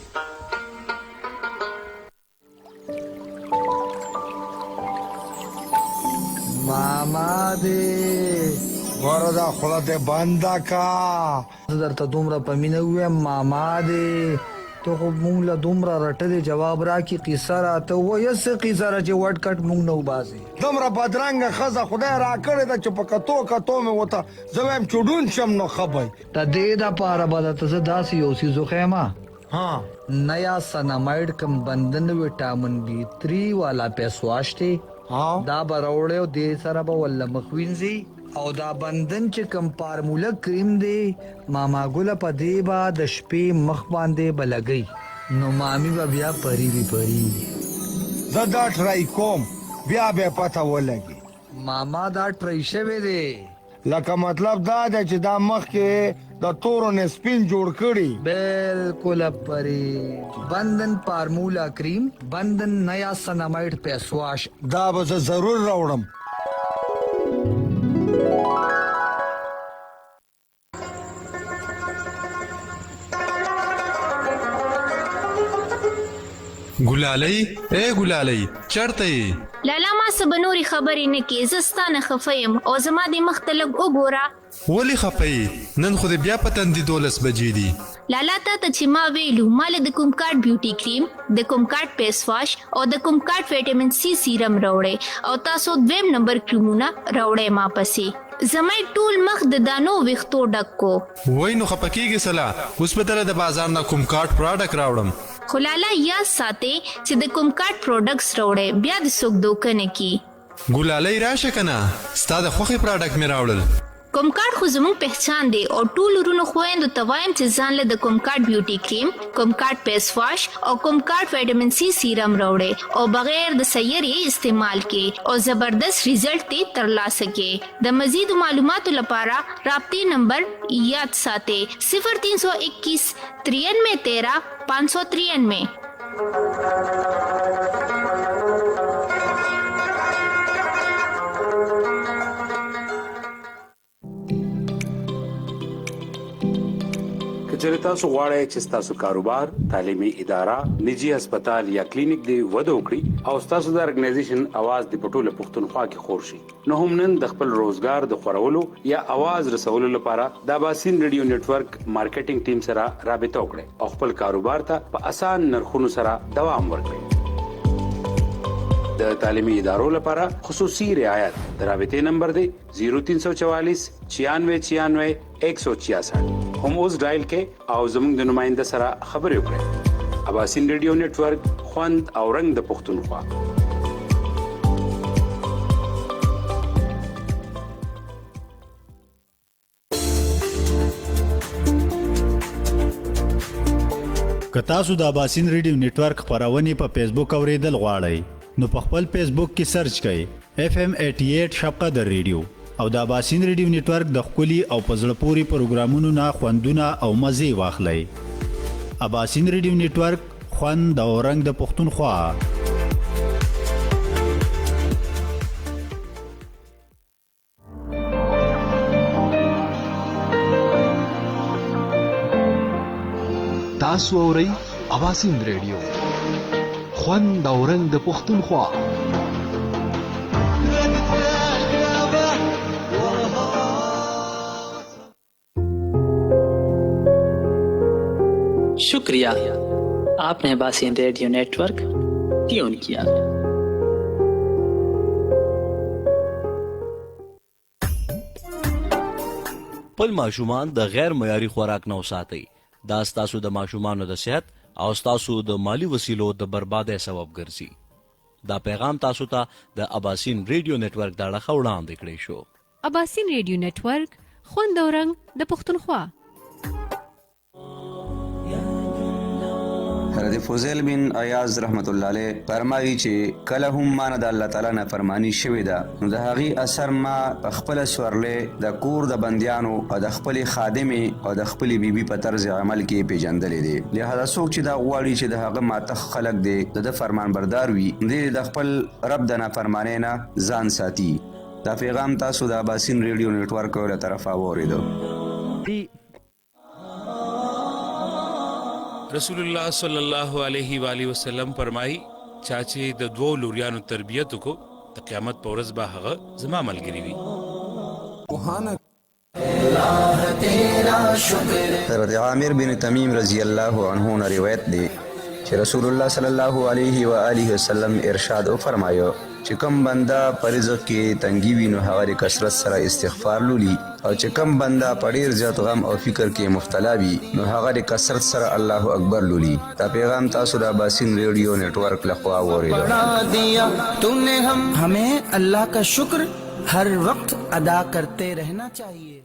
ماما دې وردا خلته بندا کا درته دومره پمینه وې ماما دې ته خو مونږ له دومره رټلې جواب راکې قصه راته وایه څه قصه را چې وټ کټ مونږ نه وباسي دومره بدرنګه ښځه خدای راکړې ده چې په کتو مې ورته زه وایم چوډون شم نو ښه به د دې دپاره به درته زه داسې یو څیز وښیم ها نیا سنامایډ کم بندن وټامن B3 والا پیس واش دی دا به راوړی او دې سره به وله مخ وینځي او دا بندن چې کم فارموله کریم دی ماما ګله په دې به د شپې مخ باندې به لګئ نو مامي به بیا پری وي پری زه دا ټرای کوم بیا به پته ولګي ماما دا ټرای شوی دی لکه مطلب دا دی چې دا مخ کې د تورو نه سپین جوړ کړي بالکل پری بندن فارمولا کریم بندن نیا سنامایډ فیس واش دا به زه ضرور راوړم ګلالۍ اے ګلالۍ چرته یې لالا ما سبنوري خبرې نه کې زستانه خفیم او زما د مخ ته لږ وګوره ولی خفې نن خو دې بیا پتن دي 12 بجې دي لالا ته چې ما ویلو مال د کوم کارت بیوټي کریم د کوم کارت فیس واش او د کوم کارت وټامین سی سیرم راوړې او تاسو دویم نمبر کریمونه راوړې ما پسې زمای ټول مخ د دانو وختو ډک کو وای نو خپکیږي سلا اوس په تل د بازار نه کوم کارت پروډکټ راوړم خلاله یاد ساتي چې د کوم کارت پروډکټس راوړې بیا د څوک دوکه نه کی. ګلالۍ راشه کنه ستا د خوښې پروډکټ مې راوړل. کوم کارت خو زموږ پہچان دی او ټول ورونو خويندو ته وایم چې ځان له د کوم کارت بیوټي کریم، کوم کارت فیس واش او کوم کارت وټامین سی سیرم راوړې او بغیر د سیاري استعمال کې او زبردست ریزلټ تی ترلاسه کې. د مزید معلوماتو لپاره رابطې نمبر یاد ساتئ 0321 93 13 593. کچره تاسو غواړئ چې تاسو کاروبار، تعلیمي اداره، نجی هسپتال یا کلینیک دی وده وکړي او تاسو د ارګنایزیشن اواز دی پټوله پښتونخوا کې خور شي، نو هم نن د خپل روزګار د خورولو یا اواز رسولو لپاره د باسین ریډیو نتورک مارکیټینګ ټیم سره رابطه وکړئ او خپل کاروبار ته په اسان نرخونو سره دوام ورکړئ. د تعلیمي ادارو لپاره خصوصي رعایت د رابطې نمبر دی 0344 96 166. هم اوس ډایل کې او زموږ د نماینده سره خبرې وکړئ. اباسین ریډیو نتورک خوند او رنگ د پښتونخوا. که تاسو د اباسین ریډیو نتورک خبرونه په فیسبوک اوریدل غواړئ نو په خپل فیسبوک کې سرچ کړئ FM 88 شبقه د ریډیو او د اباسین ریډیو نتورک د خولي او پزړه پوري پروګرامونو نه خوندونه او مزه واخلئ. اباسین ریډیو نتورک خوند او رنگ د پښتونخوا. تاسو اورئ اباسین ریډیو خوند او رنگ د پښتونخوا. शुक्रिया, आपने बासीन रेडियो नेटवर्क ट्यून किया. خپل ماشومان د غیر معیاري خوراک نه وساتئ. دا ستاسو د ماشومانو د صحت او ستاسو د مالی وسیلو د بربادۍ سبب ګرځي. دا پیغام تاسو ته د اباسین ریډیو نتورک د اړخه وړاندې کړی شو. اباسین ریډیو نتورک خوند او رنگ د پښتونخوا. حضرت فضیل بن عیاض رحمت الله علیه فرمایي چې کله هم ما نه د الله تعالی نه فرمانی شوې ده نو د هغې اثر ما په خپله سورلې د کور د بندیانو او د خپلې خادمې او د خپلې بیبي په طرز عمل کې پیژندلی دی. لهذا څوک چې دا غواړي چې د هغه ماتخ خلک دی د فرمان بردار وي دی د خپل رب د نافرمانۍ نه ځان ساتي. دا پیغام تاسو د اباسین ریډیو نتورک له طرفه واورېدو. رسول الله صلی الله علیه و آله وسلم فرمایي چاچی د دوو لوریانو تربیت کو د قیامت په ورځ به هغه زما ملګری وي. حضرت عامر بن تمیم رضی الله عنه نے روایت دی چې رسول الله صلی الله علیه و آله وسلم ارشاد فرمایو چې کوم بندا پر رزق کې تنګي وي نو هغه کثرت سره استغفار لولي او چې کوم بندا په ډیر زیات غم او فکر کې مبتلا وي نو هغه کثرت سره الله اکبر لولي. دا پیغام تاسو د اباسین ریډیو نتورک لخوا واورېدو. تم نے ہمیں اللہ کا شکر ہر وقت ادا کرتے رہنا چاہیے.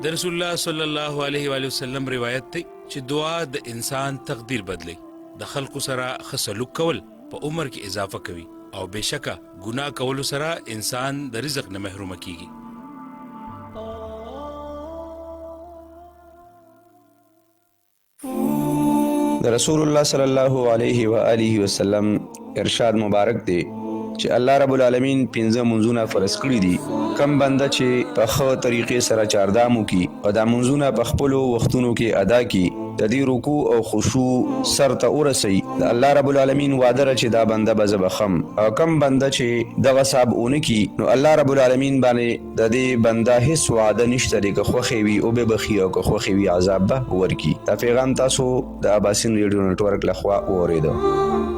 د رسول الله صلی الله علیه و آله وسلم روایت دی چې دعا د انسان تقدیر بدلی. د خلکو سره ښه سلوک کول په عمر کې اضافه کوي او بشکه ګناه کولو سره انسان د رزق نه محروم کیږي. د رسول الله صلی الله علیه و آله وسلم ارشاد مبارک دی چې الله رب العالمین 15 منځونه فرض کړی دي. کم بنده چې په ښه طریقې سره چاردام وکړي او دا منځونه په خپلو وختونو کې ادا کړي د دې رکوع او خشوع سر ته ورسوي د الله رب العالمین وعده ده چې دا بنده به زه بخم. او کم بنده چې دغه صاحب ونه کړي نو الله رب العالمین باندې د دې بنده هیڅ وعده نشته دی که خوښې وي او به بخي او که خوښې وي عذاب به ورکړي. دا پیغام تاسو د اباسین ریډیو نتورک لخوا واورېدو.